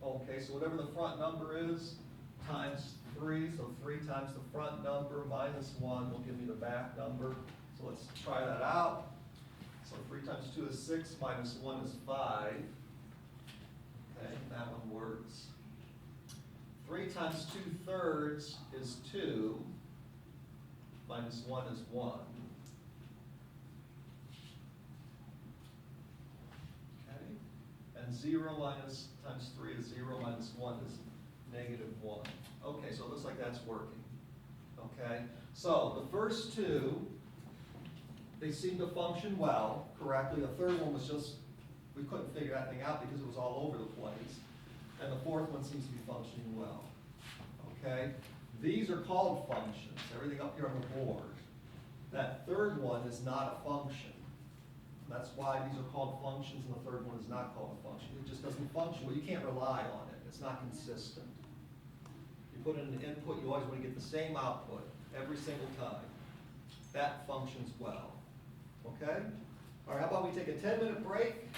Okay, so whatever the front number is, times 3, so 3 times the front number minus 1 will give me the back number. So let's try that out. So 3 times 2 is 6, minus 1 is 5. Okay, that one works. 3 times 2/3 is 2, minus 1 is 1. Okay, and 0 minus times 3 is 0, minus 1 is -1. Okay, so it looks like that's working. Okay, so the first two, they seem to function well, correctly. The third one was just, we couldn't figure that thing out because it was all over the place. And the fourth one seems to be functioning well. Okay, these are called functions, everything up here on the board. That third one is not a function. That's why these are called functions and the third one is not called a function. It just doesn't function. Well, you can't rely on it. It's not consistent. You put in an input, you always want to get the same output every single time. That functions well. Okay? All right, how about we take a 10-minute break?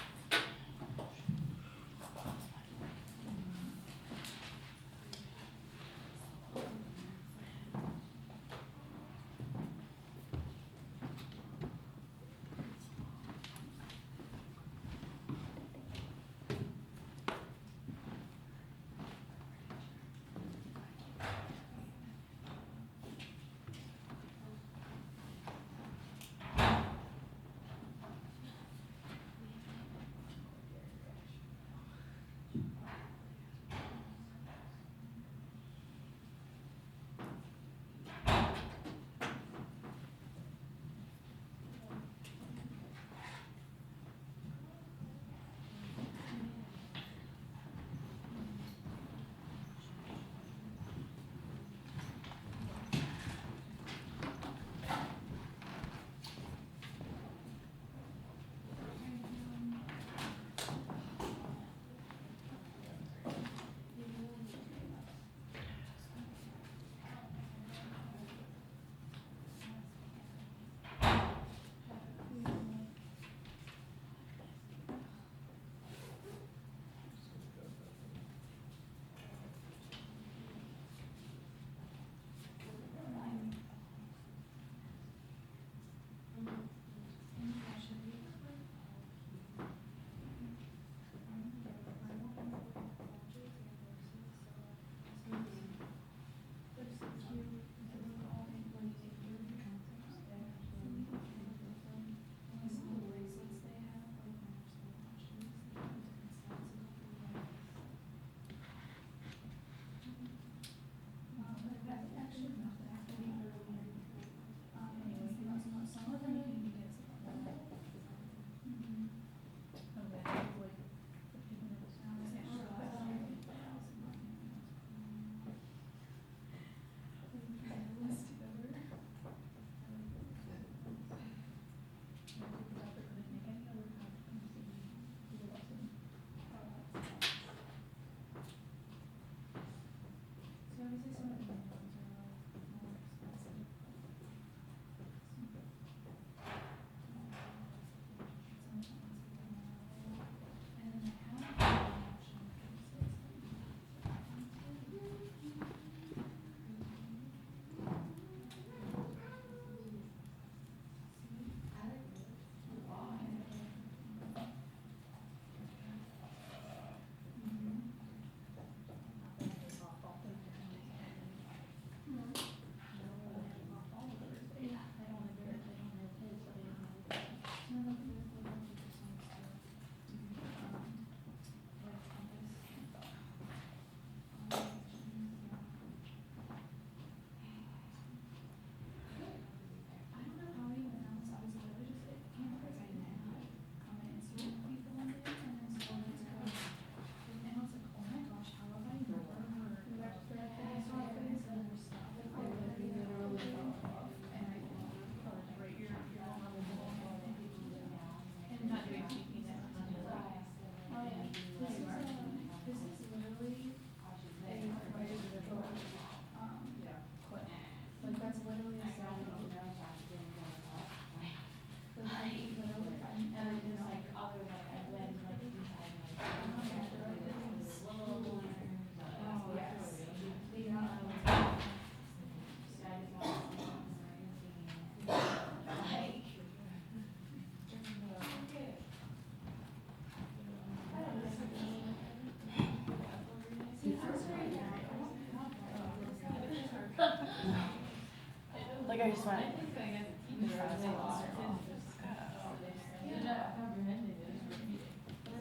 think I just went. Then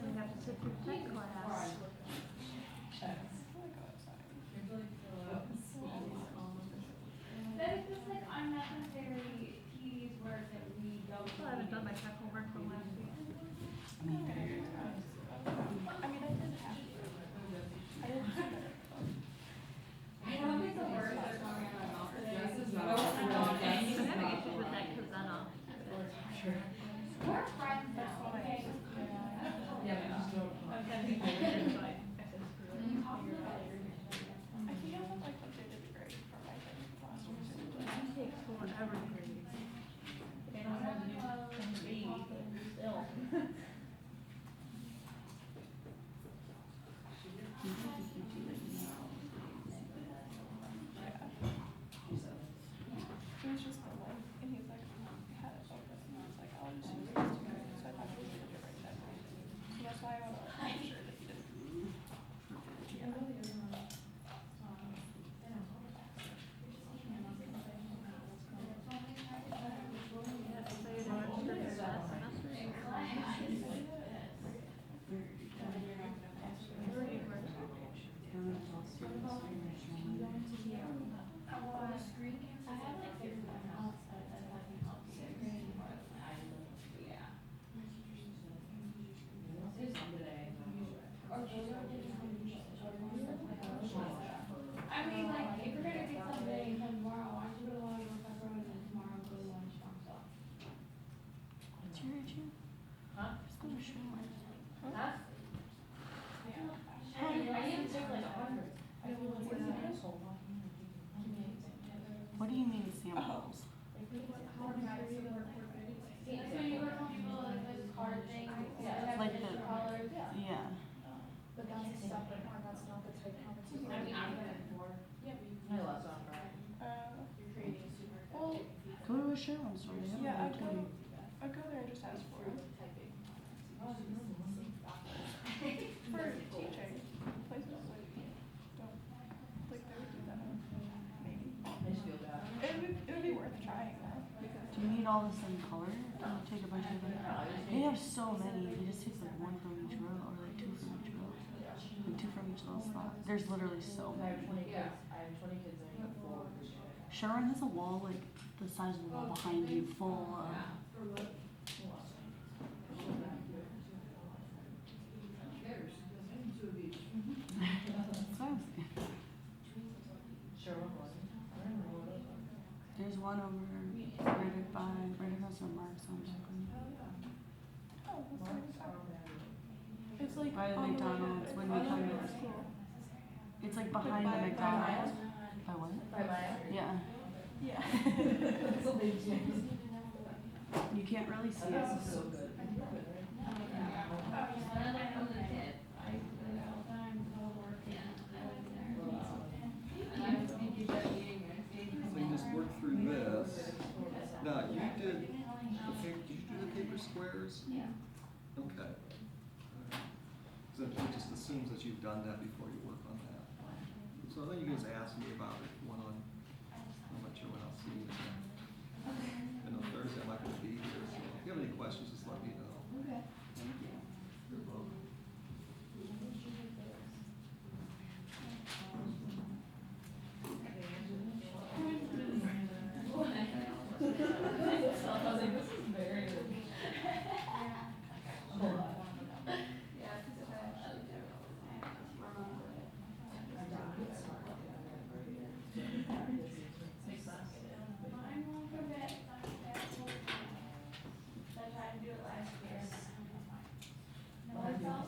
we have to sit through tech class. But it's just like unnecessary tedious work that we don't. Still haven't done my tech homework from last week. I mean, I did have to. I didn't have it. I don't think the words that are coming out of my mouth. This is not. I'm having issues with that Kazena. We're friends now, okay? Yeah, but just don't. I'm having issues, so I said screw it. Mm-hmm. Figure it out later. I think I was like what they did great for my thing last week. It takes forever to read. I don't know how to do read, but still. It was just the link, and he's like, had it open, and I was like, I'll just use this to go, so I thought he was gonna do it right then. So that's why I was like, sure that he didn't. I have like everyone else that doesn't help you. I mean, like, if we're gonna get something done tomorrow, why don't you go to one of pepperoni and then tomorrow go to lunch from stuff? What's your issue? Huh? Just go to show. Huh? I didn't take like 100. What do you mean samples? So you work on people like those card things, that have Like different the- colors. Yeah. But that's a separate one, that's not the type competition. I mean, I've done it before. I lost on Friday. You're creating a super. Well, Go to a Sharon store, they have yeah, one too. I'd go there and just ask for it. For teaching, places like, don't, like they would do that, maybe. I just feel bad. It would be worth trying though, because. Do you need all the same color? Or you take a bunch of them? They have so many, they just take like one from each row, or like two from each row. Like two from each little slot. There's literally so I have many. 20 kids. I have 20 kids and I have 4. Sharon has a wall like the size of the wall behind you full of. There's one over right across from Mark's on Jacqueline. Oh, that's like, it's like. By the on way McDonald's, to- when we on the come way in. to school. It's like behind by- the by McDonald's. Maya? By what? By Maya? Yeah. Yeah. It's a big change. You can't really see it. That's so good. So you just work through this. Now, you did, did you do the paper squares? Yeah. Okay. So it just assumes that you've done that before you work on that. So then you can just ask me about it one on, I'm not sure when I'll see you again. I know Thursday I'm not gonna be here, so if you have any questions, just let me know. Okay. You're welcome. Mine won't forget, I tried to do it last year. No, it's all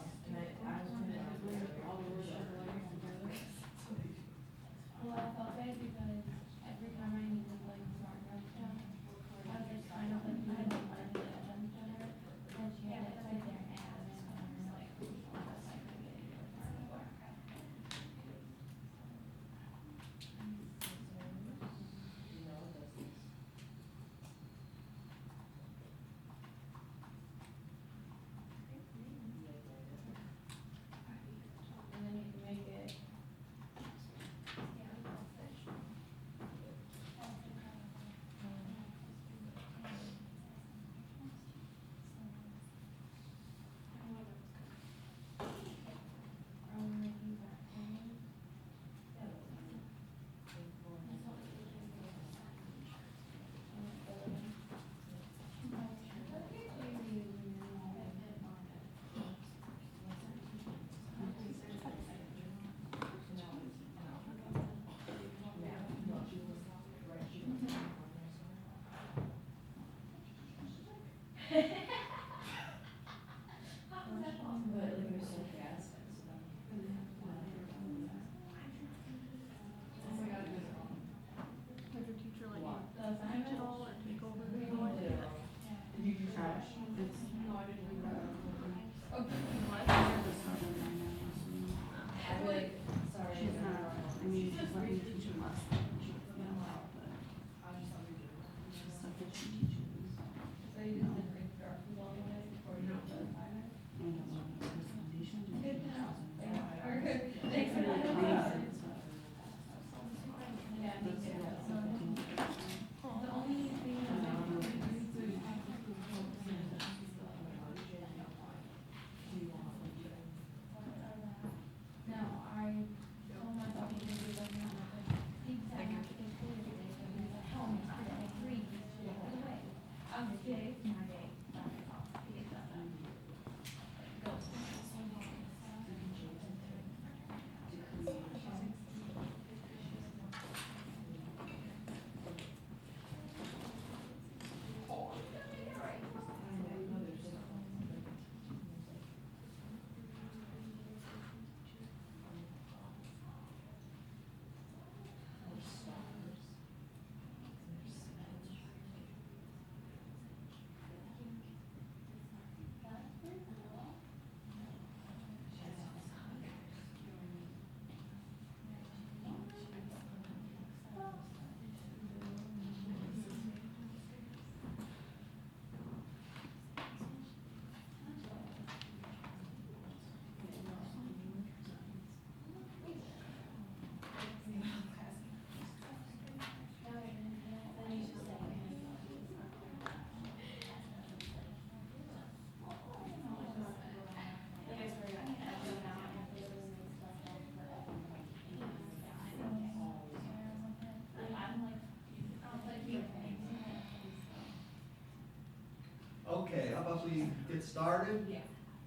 about we get started? Yeah.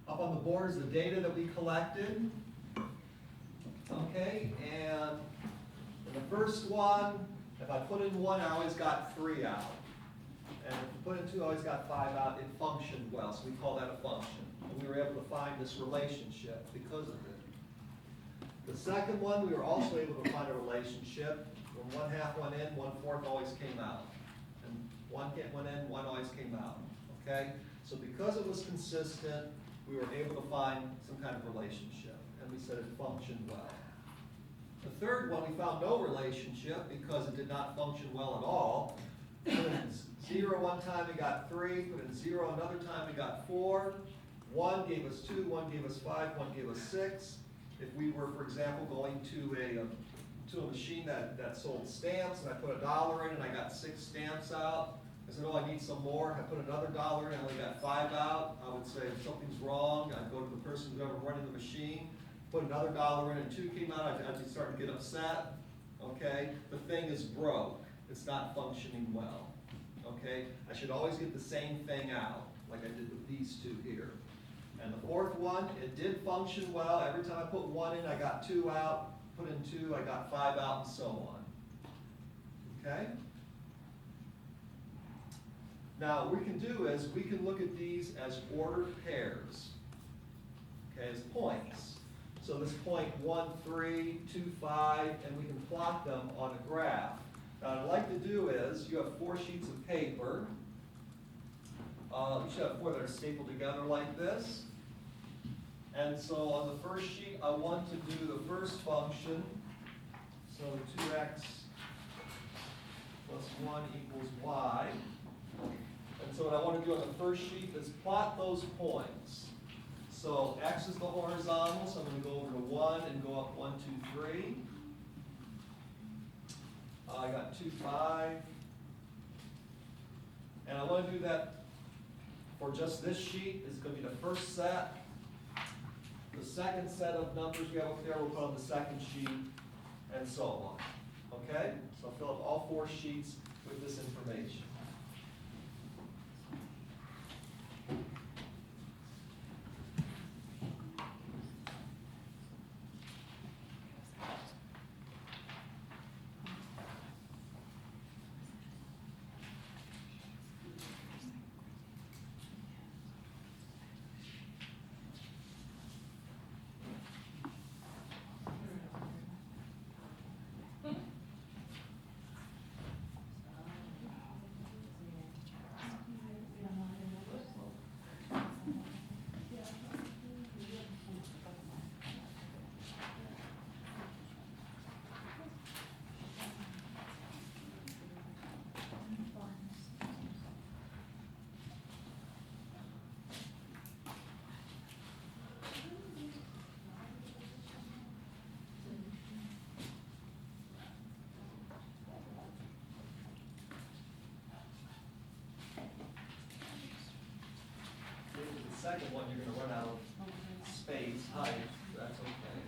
Up on the board is the data that we collected. Okay, and in the first one, if I put in 1, I always got 3 out. And if I put in 2, I always got 5 out. It functioned well, so we call that a function. And we were able to find this relationship because of it. The second one, we were also able to find a relationship. When 1/2 went in, 1/4 always came out. And 1 went in, 1 always came out. Okay? So because it was consistent, we were able to find some kind of relationship. And we said it functioned well. The third one, we found no relationship because it did not function well at all. Put in 0 one time, we got 3. Put in 0 another time, we got 4. 1 gave us 2, 1 gave us 5, 1 gave us 6. If we were, for example, going to a machine that sold stamps, and I put $1 in and I got 6 stamps out, I said, oh, I need some more. I put another $1 in, I only got 5 out. I would say if something's wrong, I'd go to the person who's ever running the machine, put another $1 in and 2 came out, I'd be starting to get upset. Okay? The thing is broke. It's not functioning well. Okay? I should always get the same thing out, like I did with these 2 here. And the fourth one, it did function well. Every time I put 1 in, I got 2 out. Put in 2, I got 5 out, and so on. Okay? Now, what we can do is we can look at these as ordered pairs, okay, as points. So this point 1, 3, 2, 5, and we can plot them on a graph. Now, what I'd like to do is, you have 4 sheets of paper. You should have 4 that are stapled together like this. And so on the first sheet, I want to do the first function. So 2x plus 1 equals y. And so what I want to do on the first sheet is plot those points. So x is the horizontal, so I'm going to go over to 1 and go up 1, 2, 3. I got 2, 5. And I want to do that for just this sheet. Is going to be the first set. The second set of numbers we have up there, we'll put on the second sheet, and so on. Okay? So I'll fill up all 4 sheets with this information. The second one, you're going to run out of space, height. That's okay.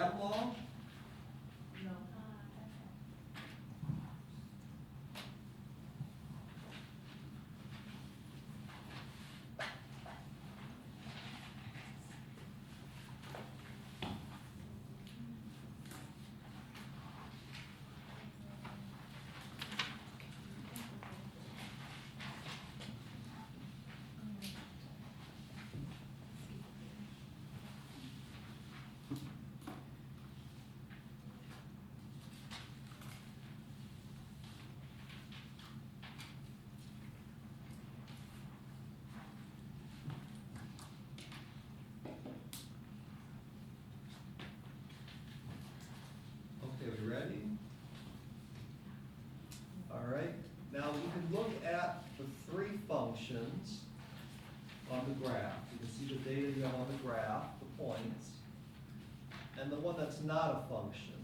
that long? No. Okay, we ready? All right, now you can look at the three functions on the graph. You can see the data you have on the graph, the points, and the one that's not a function.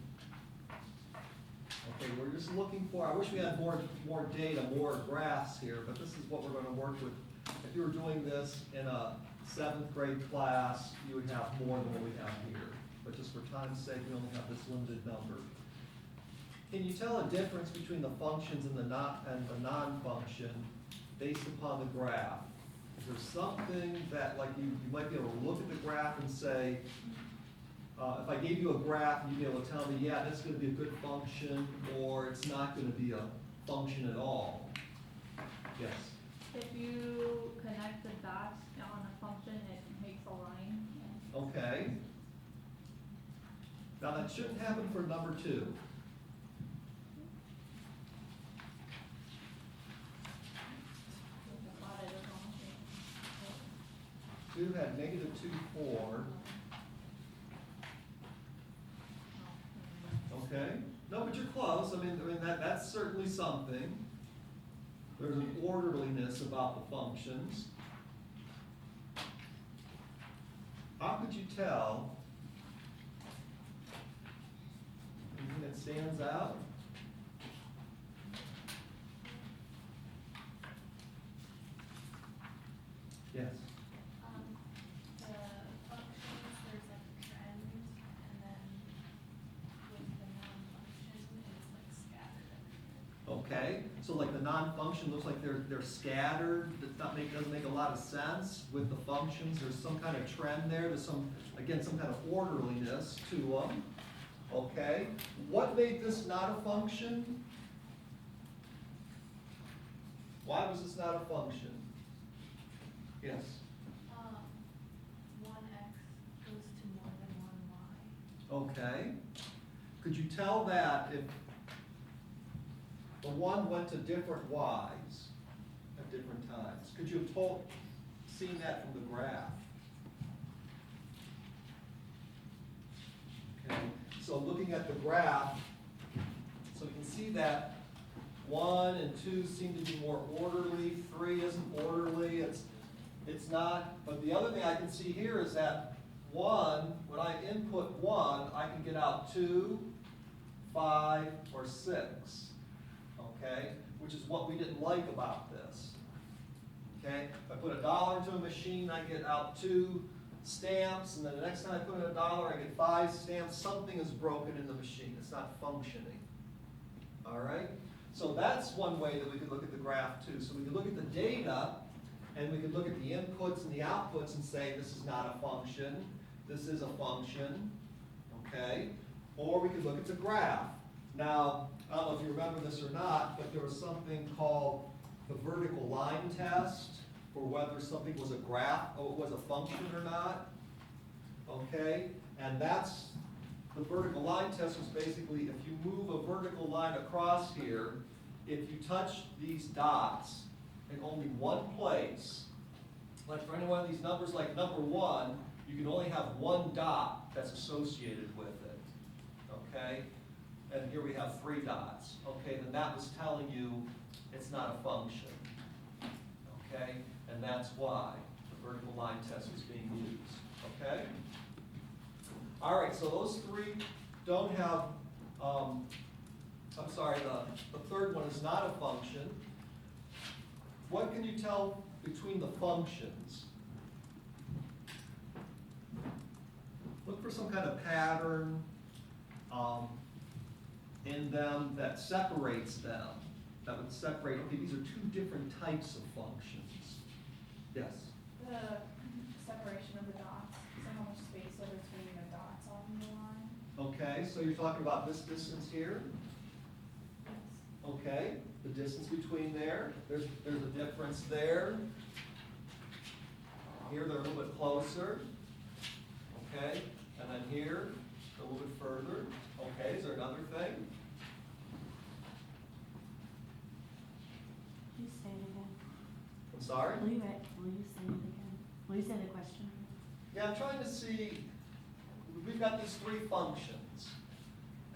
Okay, we're just looking for, I wish we had more data, more graphs here, but this is what we're gonna work with. If you were doing this in a 7th grade class, you would have more than what we have here. But just for time's sake, we only have this limited number. Can you tell a difference between the functions and the non-function based upon the graph? Is there something that, like, you might be able to look at the graph and say, if I gave you a graph, you'd be able to tell me, yeah, that's gonna be a good function, or it's not gonna be a function at all? Yes? If you connect the dots on a function, it makes a line. Okay. Now, that shouldn't happen for number 2. A lot of different things. 2 had -2, 4. Okay, no, but you're close. I mean that's certainly something. There's an orderliness about the functions. How could you tell? Anything that stands out? Yes. The functions, there's like a trend, and then with the non-function, it's like scattered everywhere. Okay, so like the non-function looks like they're scattered, doesn't make a lot of sense. With the functions, there's some kind of trend there, there's some kind of orderliness to them. Okay, what made this not a function? Why was this not a function? Yes? 1x goes to more than 1y. Okay, could you tell that if the 1 went to different y's at different times? Could you have seen that from the graph? Okay, so looking at the graph, so we can see that 1 and 2 seem to be more orderly, 3 isn't orderly, it's not, but the other thing I can see here is that 1, when I input 1, I can get out 2, 5, or 6. Okay, which is what we didn't like about this. Okay, if I put $1 into a machine, I get out 2 stamps, and then the next time I put in $1, I get 5 stamps. Something is broken in the machine. It's not functioning. All right, so that's one way that we could look at the graph too. So we could look at the data, and we could look at the inputs and the outputs and say this is not a function, this is a function. Okay, or we could look at the graph. Now, I don't know if you remember this or not, but there was something called the vertical line test for whether something was a graph, or it was a function or not. Okay, and that's, the vertical line test was basically if you move a vertical line across here, if you touch these dots in only one place, like for any one of these numbers, like number 1, you can only have one dot that's associated with it. Okay? And here we have 3 dots, okay, then that was telling you it's not a function, okay? And that's why the vertical line test was being used, okay? All right, so those 3 don't have, the third one is not a function. What can you tell between the functions? look for some kind of pattern in them that separates them, that would separate, okay, these are two different types of functions. Yes? The separation of the dots, so how much space are there between the dots on the line? Okay, so you're talking about this distance here? Yes. Okay, the distance between there's a difference there. Here, they're a little bit closer. Okay, and then here, a little bit further. Okay, is there another thing? Please say it again. I'm sorry? Will you say it again? Will you say the question? Yeah, I'm trying to see, we've got these three functions.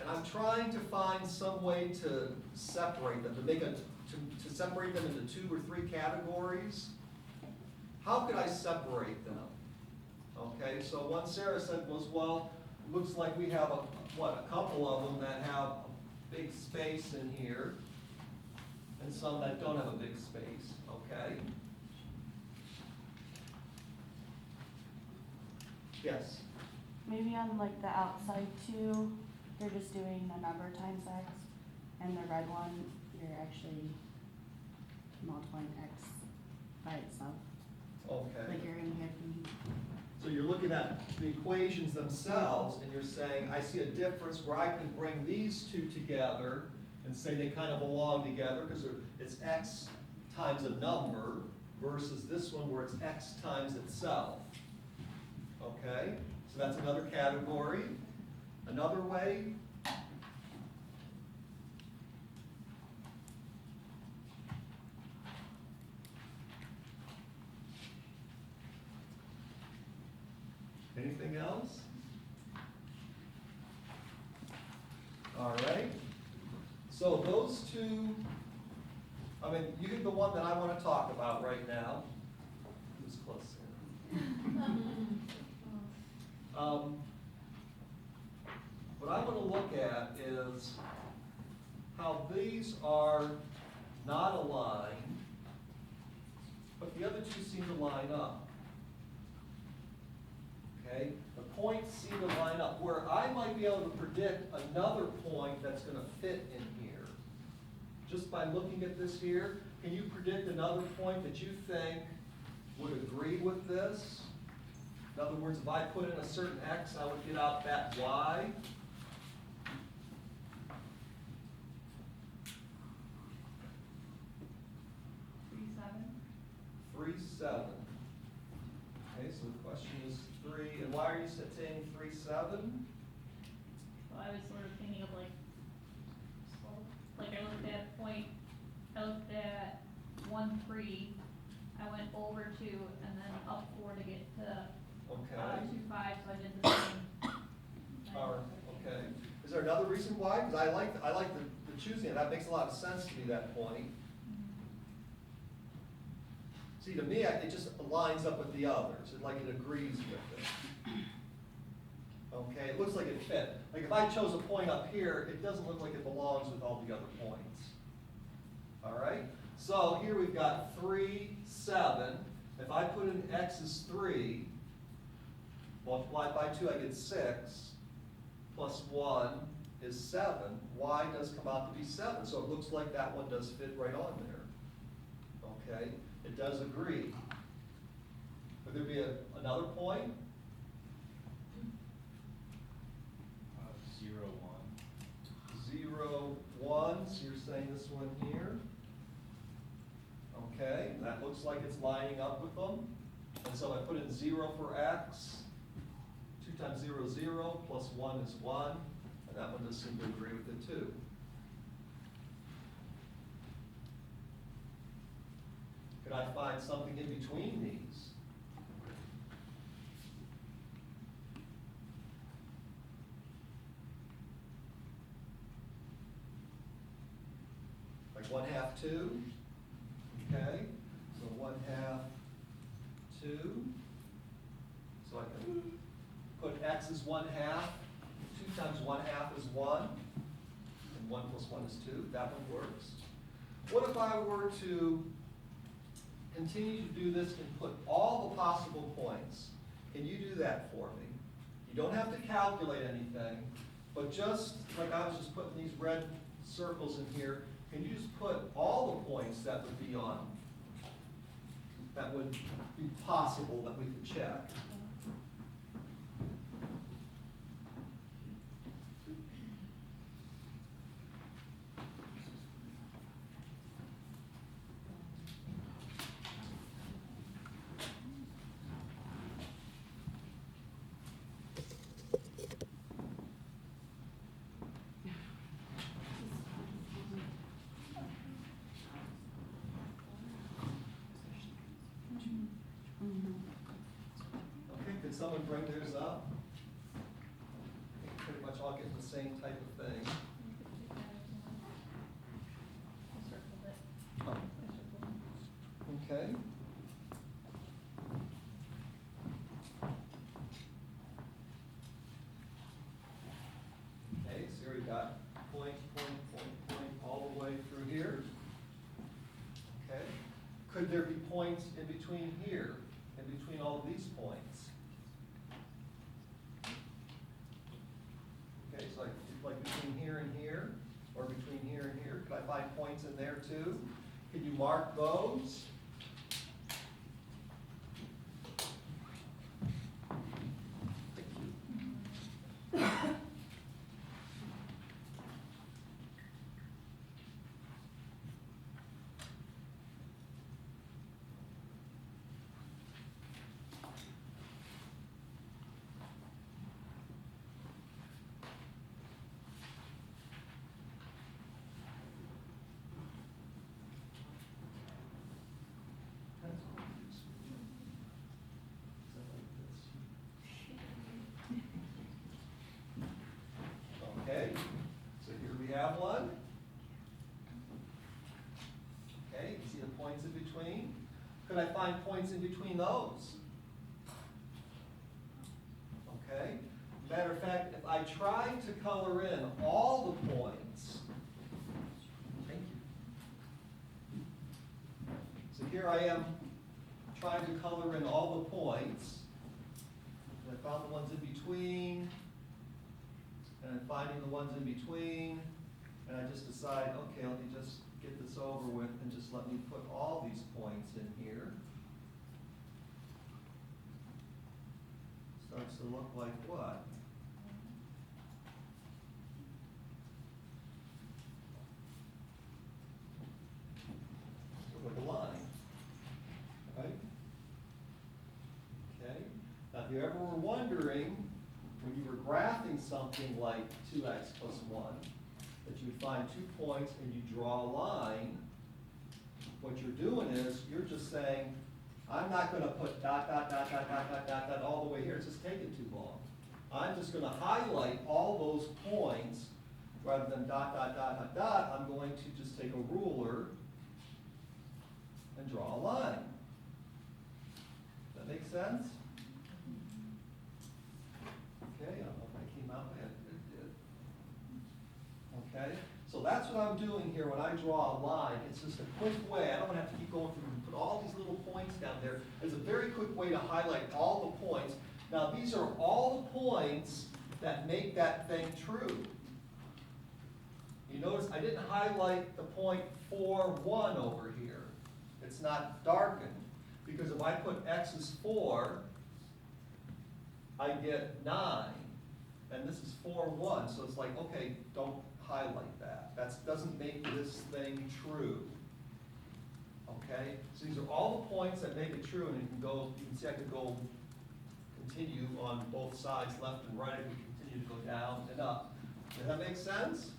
And I'm trying to find some way to separate them, to separate them into 2 or 3 categories. How could I separate them? Okay, so what Sarah said was, well, looks like we have a couple of them that have a big space in here, and some that don't have a big space, okay? Yes? Maybe on like the outside two, they're just doing a number times x, and the red one, you're actually multiplying x by itself. Okay. Like you're in here. So you're looking at the equations themselves, and you're saying, I see a difference where I can bring these two together and say they kind of belong together because it's x times a number versus this one where it's x times itself. Okay? So that's another category. Another way, anything else? All right. So those two, I mean, you get the one that I want to talk about right now. Who's close here? What I want to look at is how these are not aligned, but the other two seem to line up. Okay? The points seem to line up, where I might be able to predict another point that's going to fit in here. Just by looking at this here, can you predict another point that you think would agree with this? In other words, if I put in a certain x, I would get out that y. 3, 7. Okay, so the question is 3, and why are you saying 3, 7? So I was sort of thinking of like, I looked at point, I looked at 1, 3, I went over 2, and then up 4 to get to, Okay. 2, 5, so I did the same. All right, okay. Is there another reason why? Because I like the choosing it. That makes a lot of sense to me, that point. See, to me, it just lines up with the others. Like it agrees with it. Okay, it looks like it fit. Like if I chose a point up here, it doesn't look like it belongs with all the other points. All right? So here we've got 3, 7. If I put in x is 3, multiplied by 2, I get 6, plus 1 is 7. Y does come out to be 7, so it looks like that one does fit right on there. Okay? It does agree. Would there be another point? 0, 1. 0, 1, so you're saying this one here. Okay, that looks like it's lining up with them. And so I put in 0 for x. 2 times 0 is 0, plus 1 is 1. And that one does seem to agree with it too. Could I find something in between these? Like 1/2, 2. Okay, so 1/2, 2. So I can put x is 1/2. 2 times 1/2 is 1. And 1 plus 1 is 2. That one works. What if I were to continue to do this and put all the possible points? Can you do that for me? You don't have to calculate anything, but just like I was just putting these red circles in here, can you just put all the points that would be on, that would be possible that we could check? Okay, could someone bring theirs up? I think pretty much all getting the same type of thing. I circled it. Oh, I circled it. okay. Okay, so we got point, all the way through here. Okay. Could there be points in between here, in between all of these points? Okay, so like between here and here, or between here and here, could I find points in there too? Can you mark those? Okay, so here we have one. Okay, you see the points in between? Could I find points in between those? Okay, matter of fact, if I tried to color in all the points, thank you. So here I am trying to color in all the points. And I found the ones in between. And I'm finding the ones in between, and I just decide, okay, let me just get this over with and just let me put all these points in here. Starts to look like what? Sort of a line, right? Okay, now if you ever were wondering, when you were graphing something like 2x plus 1, that you would find 2 points and you draw a line, what you're doing is, you're just saying, I'm not going to put dot, dot, dot, dot, dot, dot, dot, dot all the way here, it's just taking too long. I'm just going to highlight all those points, rather than dot, dot, dot, dot, dot, I'm going to just take a ruler and draw a line. Does that make sense? Okay, I don't know if I came out bad, it did. Okay, so that's what I'm doing here when I draw a line. It's just a quick way, I don't have to keep going through and put all these little points down there. It's a very quick way to highlight all the points. Now these are all the points that make that thing true. You notice I didn't highlight the point 4, 1 over here. It's not darkened, because if I put x is 4, I get 9, and this is 4, 1, so it's like, okay, don't highlight that. That doesn't make this thing true. Okay, so these are all the points that make it true, and you can see I could go, continue on both sides, left and right, I could continue to go down and up. Does that make sense?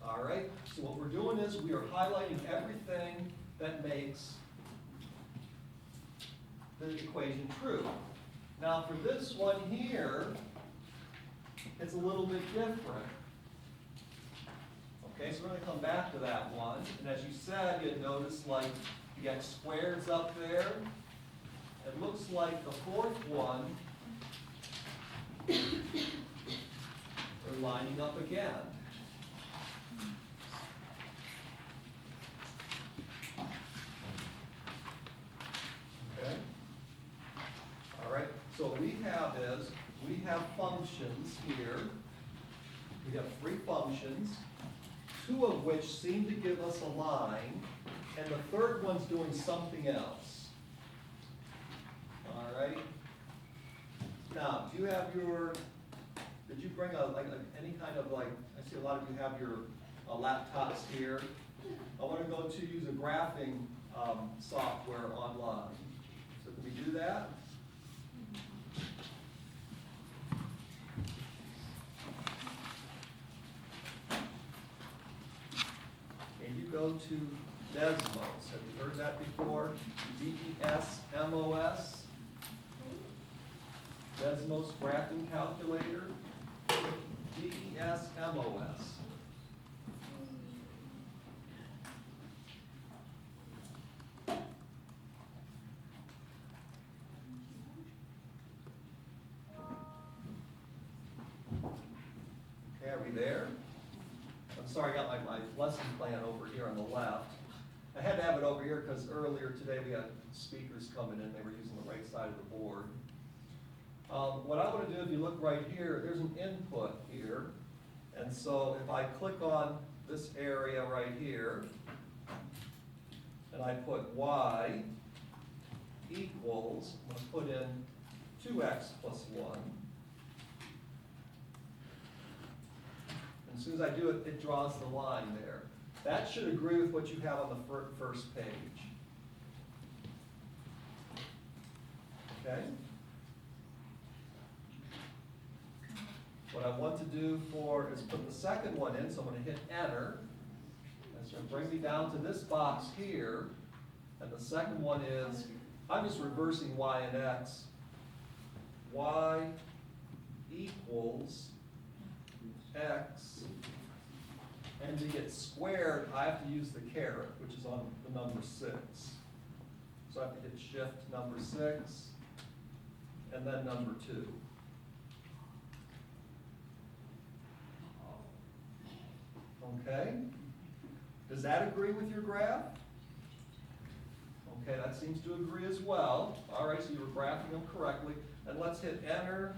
All right, so what we're doing is we are highlighting everything that makes the equation true. Now for this one here, it's a little bit different. Okay, so we're going to come back to that one. And as you said, you notice like you got squares up there. It looks like the fourth one, they're lining up again. Okay? All right, so what we have is have functions here. We have 3 functions, 2 of which seem to give us a line, and the third one's doing something else. All right? Now, do you have did you bring any kind of I see a lot of you have your laptops here. I want to go to use a graphing software online. So can we do that? And you go to Desmos. Have you heard that before? DESMOS. Desmos graphing calculator. DESMOS. Okay, are we there? I'm sorry, I got my lesson plan over here on the left. I had to have it over here because earlier today we had speakers coming in, they were using the right side of the board. What I want to do, if you look right here, there's an input here. And so if I click on this area right here, and I put y equals, I'm going to put in 2x plus 1. And as soon as I do it, it draws the line there. That should agree with what you have on the first page. Okay? What I want to do is put the second one in, so I'm going to hit enter. That's going to bring me down to this box here. And the second one is, I'm just reversing y and x. Y equals x. And to get squared, I have to use the caret, which is on the number 6. So I have to hit shift number 6, and then number 2. Okay? Does that agree with your graph? Okay, that seems to agree as well. All right, so you were graphing them correctly. And let's hit enter,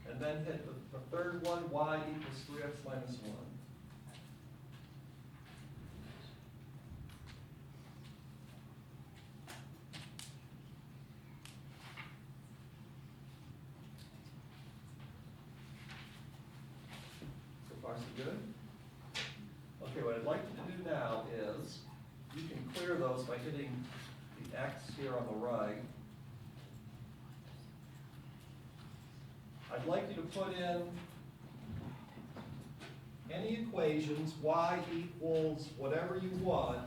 and then hit the third one, y equals 3x minus 1. So far, so good? Okay, what I'd like you to do now is, you can clear those by hitting the X here on the right. I'd like you to put in any equations, y equals whatever you want,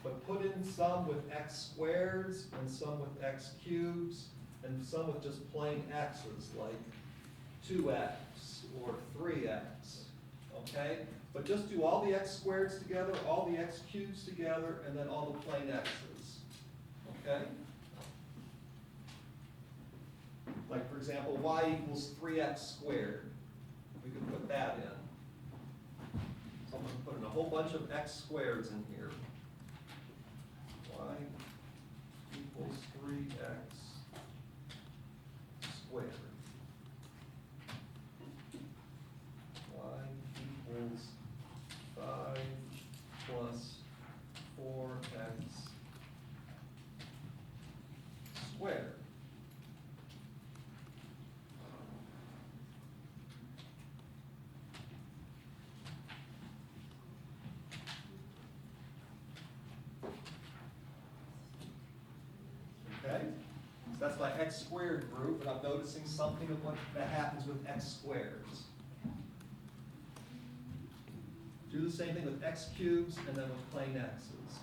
but put in some with x squareds, and some with x cubes, and some with just plain x's, like 2x or 3x, okay? But just do all the x squareds together, all the x cubes together, and then all the plain x's, okay? Like, for example, y equals 3x squared. We could put that in. So I'm going to put in a whole bunch of x squareds in here. Y equals 3x squared. Y equals 5 plus 4x squared. Okay? So that's my x squared group, and I'm noticing something of what that happens with x squareds. Do the same thing with x cubes and then with plain x's.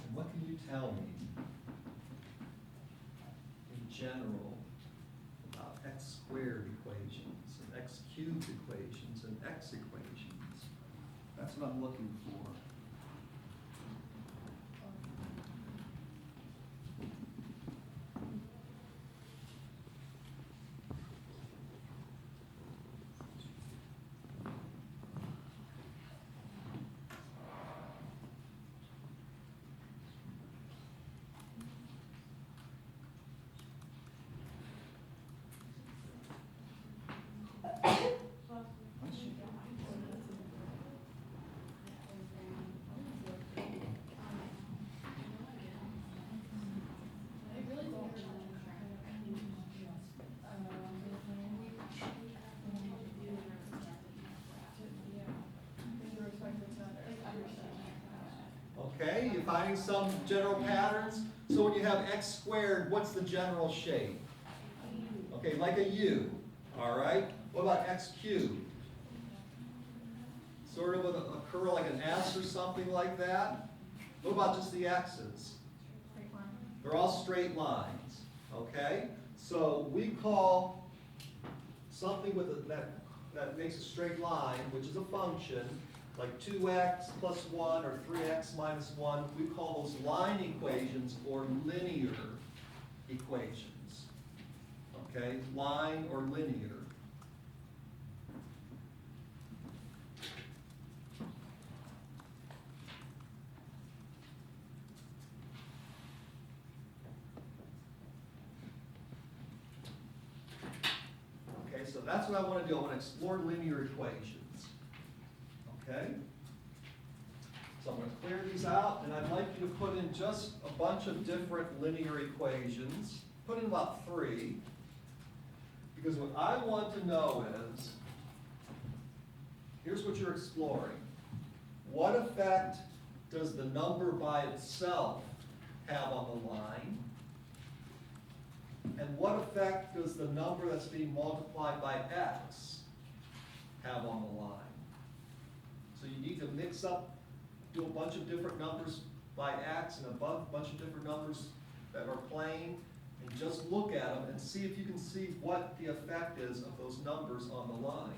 And what can you tell me general about x squared equations and x cubed equations and x equations. That's what I'm looking for. Okay, you finding some general patterns? So when you have x squared, what's the general shape? Okay, like a U, all right? What about x cubed? Sort of with a curl like an S or something like that? What about just the x's? Straight line. They're all straight lines, okay? So we call something with that makes a straight line, which is a function, like 2x plus 1 or 3x minus 1, we call those line equations or linear equations. Okay, line or linear. Okay, so that's what I want to do. I want to explore linear equations. Okay? So I'm going to clear these out, and I'd like you to put in just a bunch of different linear equations. Put in about 3. Because what I want to know is, here's what you're exploring. What effect does the number by itself have on the line? And what effect does the number that's being multiplied by x have on the line? So you need to mix up, do a bunch of different numbers by x and a bunch of different numbers that are plain, and just look at them and see if you can see what the effect is of those numbers on the line.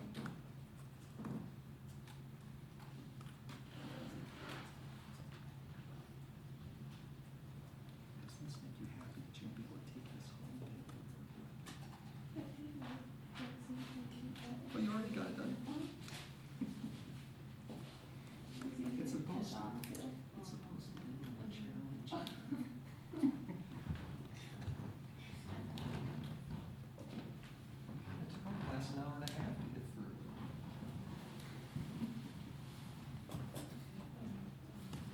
Does this make you happy that you'll be able to take this home? Well, you already got it done. It's supposed to. It's supposed to be a challenge. It took our class an hour and a half to get through.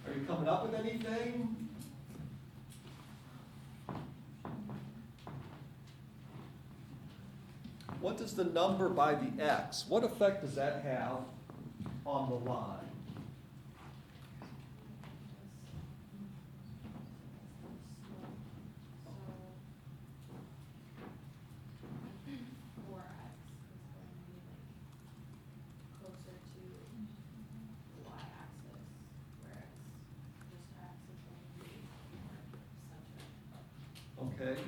Are you coming up with anything? What does the number by the x, what effect does that have on the line? So 4x is going to be like closer to the y-axis, whereas just x is going to be more centered. Okay,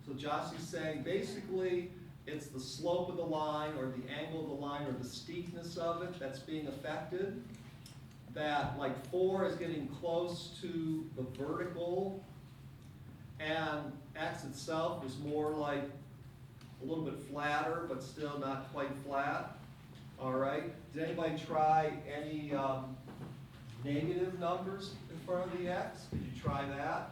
so Jossie's saying basically it's the slope of the line or the angle of the line or the steepness of it that's being affected. That like 4 is getting close to the vertical and x itself is more like a little bit flatter but still not quite flat. All right, did anybody try any negative numbers in front of the x? Did you try that?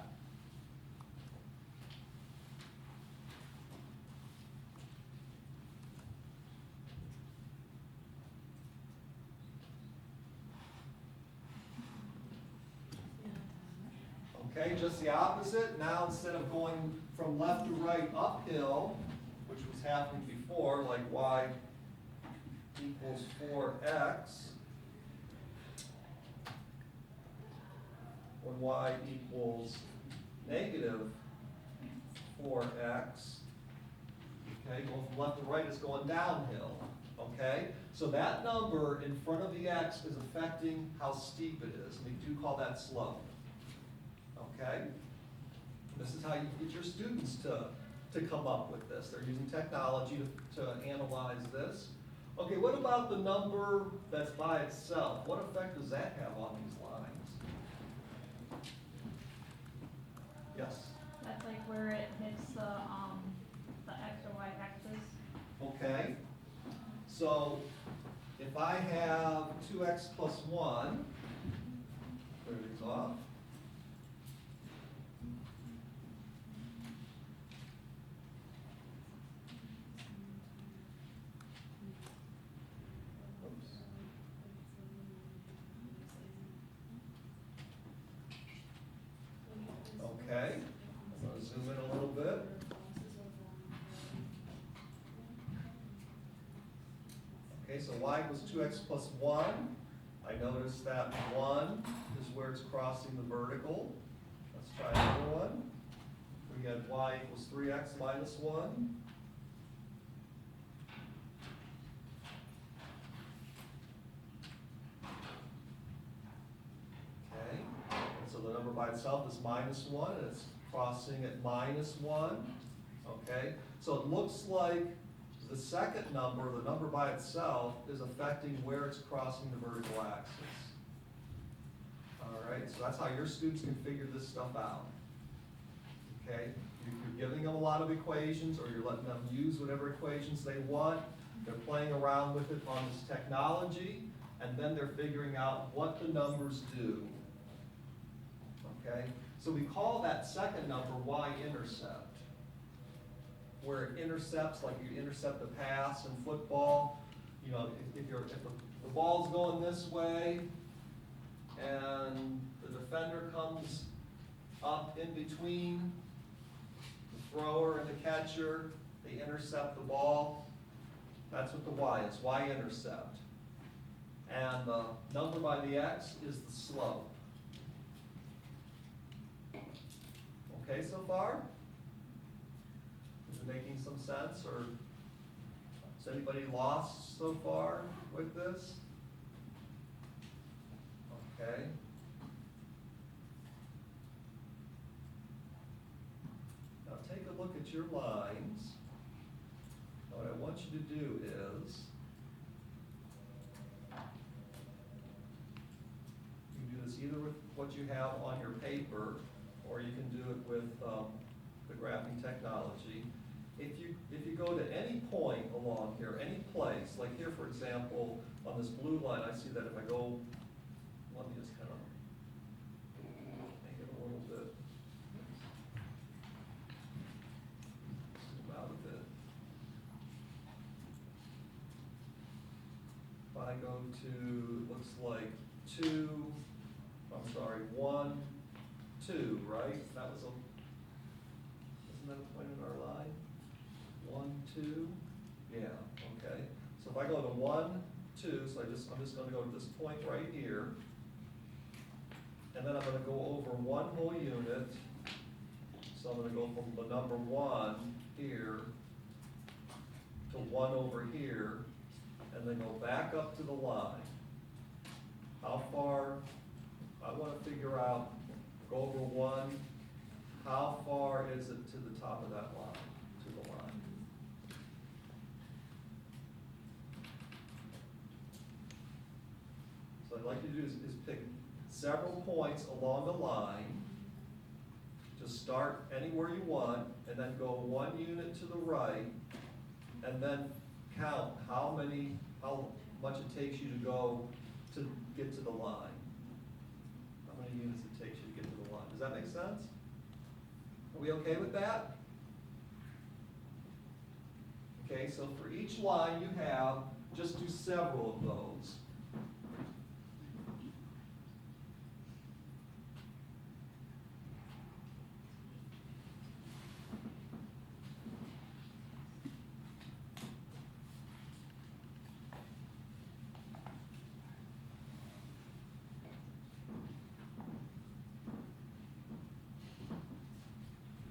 Okay, just the opposite. Now instead of going from left to right uphill, which was happening before, like y equals 4x, when y equals negative 4x, okay, going from left to right is going downhill, okay? So that number in front of the x is affecting how steep it is, and we do call that slope. Okay? This is how you get your students to to come up with this. They're using technology to analyze this. Okay, what about the number that's by itself? What effect does that have on these lines? Yes? That's like where it hits the X or Y axis. Okay, so if I have 2x plus 1, clear these off. Oops. Okay, I'm going to zoom in a little bit. Okay, so y equals 2x plus 1. I notice that 1 is where it's crossing the vertical. Let's try another one. We get y equals 3x minus 1. Okay, and so the number by itself is minus 1, and it's crossing at minus 1. Okay, so it looks like the second number, the number by itself, is affecting where it's crossing the vertical axis. All right, so that's how your students can figure this stuff out. Okay, you're giving them a lot of equations, or you're letting them use whatever equations they want. They're playing around with it on this technology, and then they're figuring out what the numbers do. Okay, so we call that second number y-intercept, where it intercepts, like you intercept a pass in football. You know, if the ball's going this way, and the defender comes up in between the thrower and the catcher, they intercept the ball. That's what the y is, y-intercept. And the number by the x is the slope. Okay so far? Is it making some sense, or is anybody lost so far with this? Okay. Now take a look at your lines. Now what I want you to do is, you can do this either with what you have on your paper, or you can do it with the graphing technology. If you go to any point along here, any place, like here for example, on this blue line, I see that if I go, let me just kind of make it a little bit, zoom out a bit. If I go to, looks like 1, 2, right? That was isn't that a point in our line? 1, 2, yeah, okay. So if I go to 1, 2, so I'm just gonna go to this point right here. And then I'm gonna go over one whole unit. So I'm gonna go from the number 1 here to 1 over here, and then go back up to the line. How far, I wanna figure out, go over 1, how far is it to the top of that line, to the line? So I'd like you to do is pick several points along the line. Just start anywhere you want, and then go 1 unit to the right, and then count how much it takes you to go to get to the line. How many units it takes you to get to the line. Does that make sense? Are we okay with that? Okay, so for each line you have, just do several of those.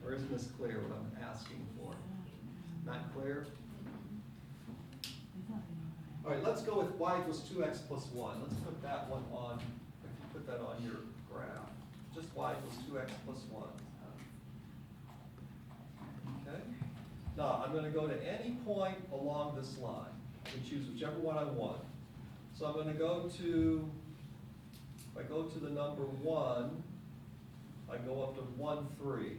Or isn't this clear what I'm asking for? Not clear? All right, let's go with y equals 2x plus 1. Let's put that one on, if you put that on your graph. Just y equals 2x plus 1. Okay? Now, I'm gonna go to any point along this line. I can choose whichever one I want. So I'm gonna go to, if I go to the number 1, I go up to 1, 3.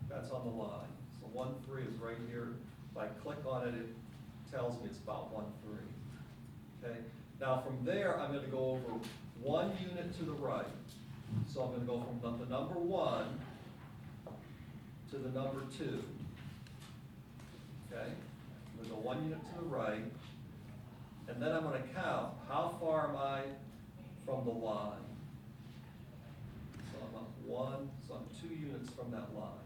That's on the line. So 1, 3 is right here. If I click on it, it tells me it's about 1, 3. Okay? Now from there, I'm gonna go over 1 unit to the right. So I'm gonna go from the number 1 to the number 2. Okay? I'm gonna go 1 unit to the right. And then I'm gonna count, how far am I from the line? So I'm up 1, so I'm 2 units from that line.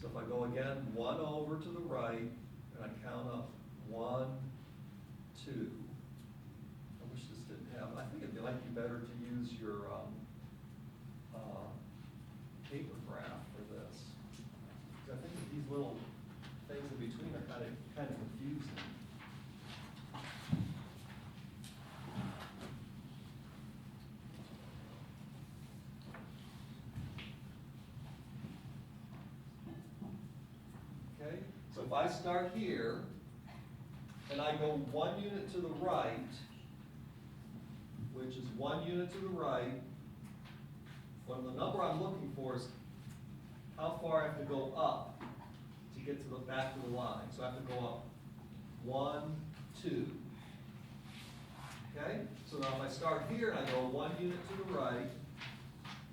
So if I go again, 1 over to the right, and I count up 1, 2. I wish this didn't have, I think it'd might be better to use your paper graph for this. 'Cause I think that these little things in between are kind of confusing. Okay, so if I start here, and I go 1 unit to the right, which is 1 unit to the right, well, the number I'm looking for is how far I have to go up to get to the back of the line. So I have to go up 1, 2. Okay, so now if I start here and I go 1 unit to the right,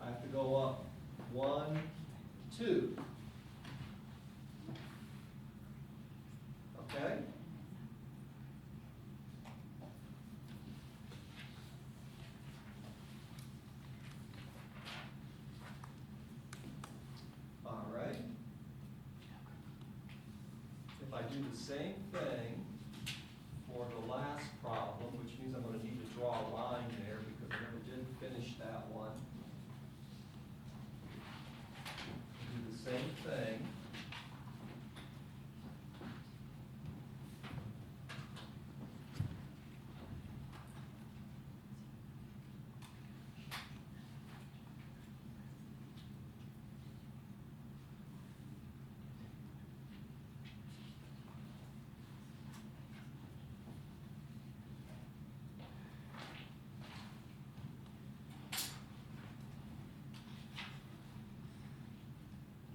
I have to go up 1, 2. Okay? All right. If I do the same thing for the last problem, which means I'm going to need to draw a line there because I never did finish that one. Do the same thing.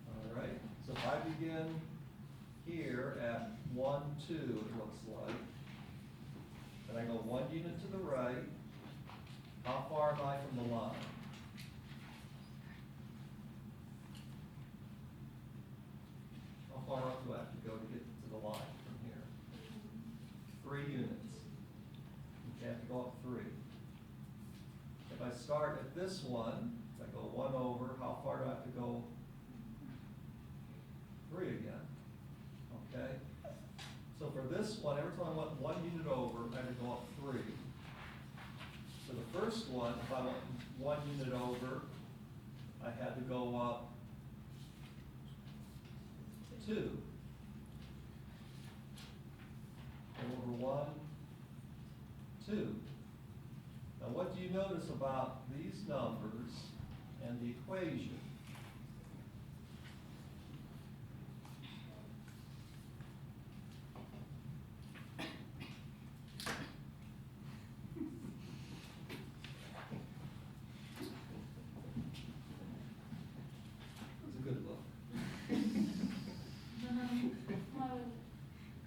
All right, so if I begin here at 1, 2, it looks like, and I go 1 unit to the right, how far am I from the line? How far up do I have to go to get to the line from here? 3 units. You have to go up 3. If I start at this one, I go 1 over, how far do I have to go? 3 again. Okay? So for this one, every time I went 1 unit over, I had to go up 3. So the first one, if I went 1 unit over, I had to go up 2. Over 1, 2. Now what do you notice about these numbers and the equation? It's a good look.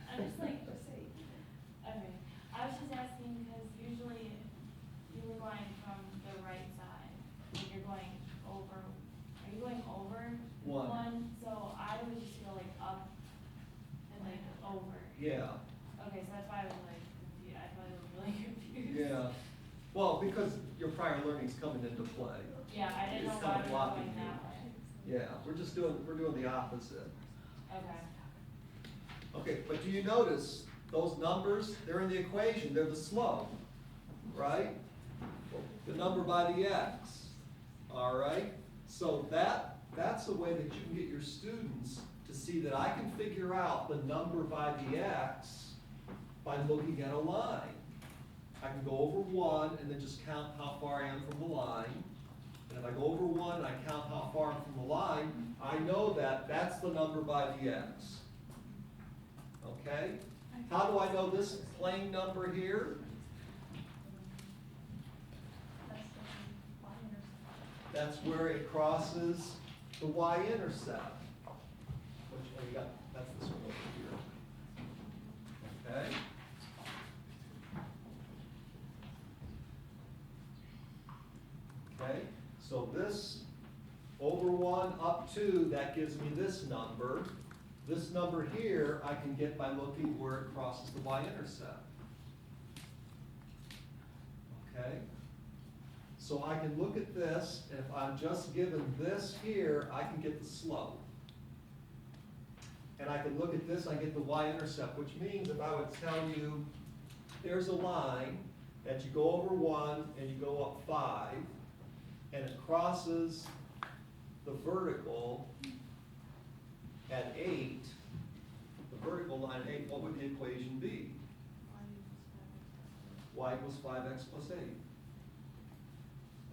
I just like, okay, I was just asking because usually you were going from the right side, like you're going over, are you going over One. So I would just go like up and like over. Yeah, Okay, so that's why I was like confused, I thought it was really confused. yeah. Well, because your prior learning's coming into play. Yeah, I didn't know It's why kind of we were blocking going you. that way. Yeah, we're doing the opposite. Okay. Okay, but do you notice those numbers, they're in the equation, they're the slope, right? The number by the x, all right? So that's a way that you can get your students to see that I can figure out the number by the x by looking at a line. I can go over 1 and then just count how far I am from the line. And if I go over one and I count how far I'm from the line, I know that that's the number by the x. Okay? How do I know this plain number here? That's the y-intercept. That's where it crosses the y-intercept. Which, oh, you got, that's this one over here. Okay? Okay, so this over 1 up 2, that gives me this number. This number here, I can get by looking where it crosses the y-intercept. Okay? So I can look at this, and if I'm just given this here, I can get the slope. And I can look at this, I get the y-intercept, which means if I would tell you, there's a line that you go over 1 and you go up 5, and it crosses the vertical at 8, the vertical line at 8, what would the equation be? Y equals 5x plus 8.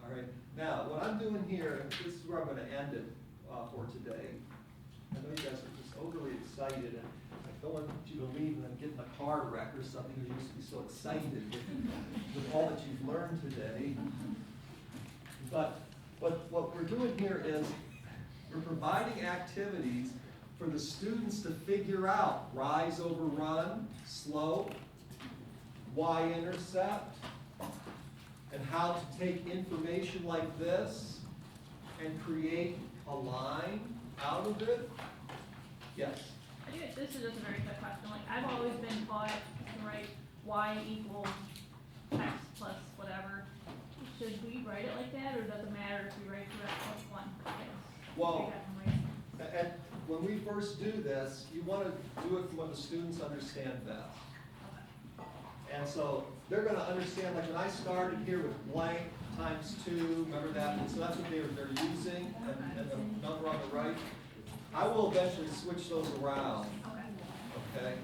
All right, now what I'm doing here, and this is where I'm going to end it for today. I know you guys are just overly excited, and I don't want you to leave and then get in a car wreck or something, because you used to be so excited with all that you've learned today. But what we're doing here is we're providing activities for the students to figure out rise over run, slope, y-intercept, and how to take information like this and create a line out of it. Yes? I think this is just a very good question. Like, I've always been taught to write y equals x plus whatever. Should we write it like that, or does it matter if we write 2x plus 1? Well, and when we first do this, you want to do it from what the students understand best. And so they're going to understand, like when I started here with blank times 2, remember that? And so that's what they're using, and the number on the right. I will eventually switch those around, okay?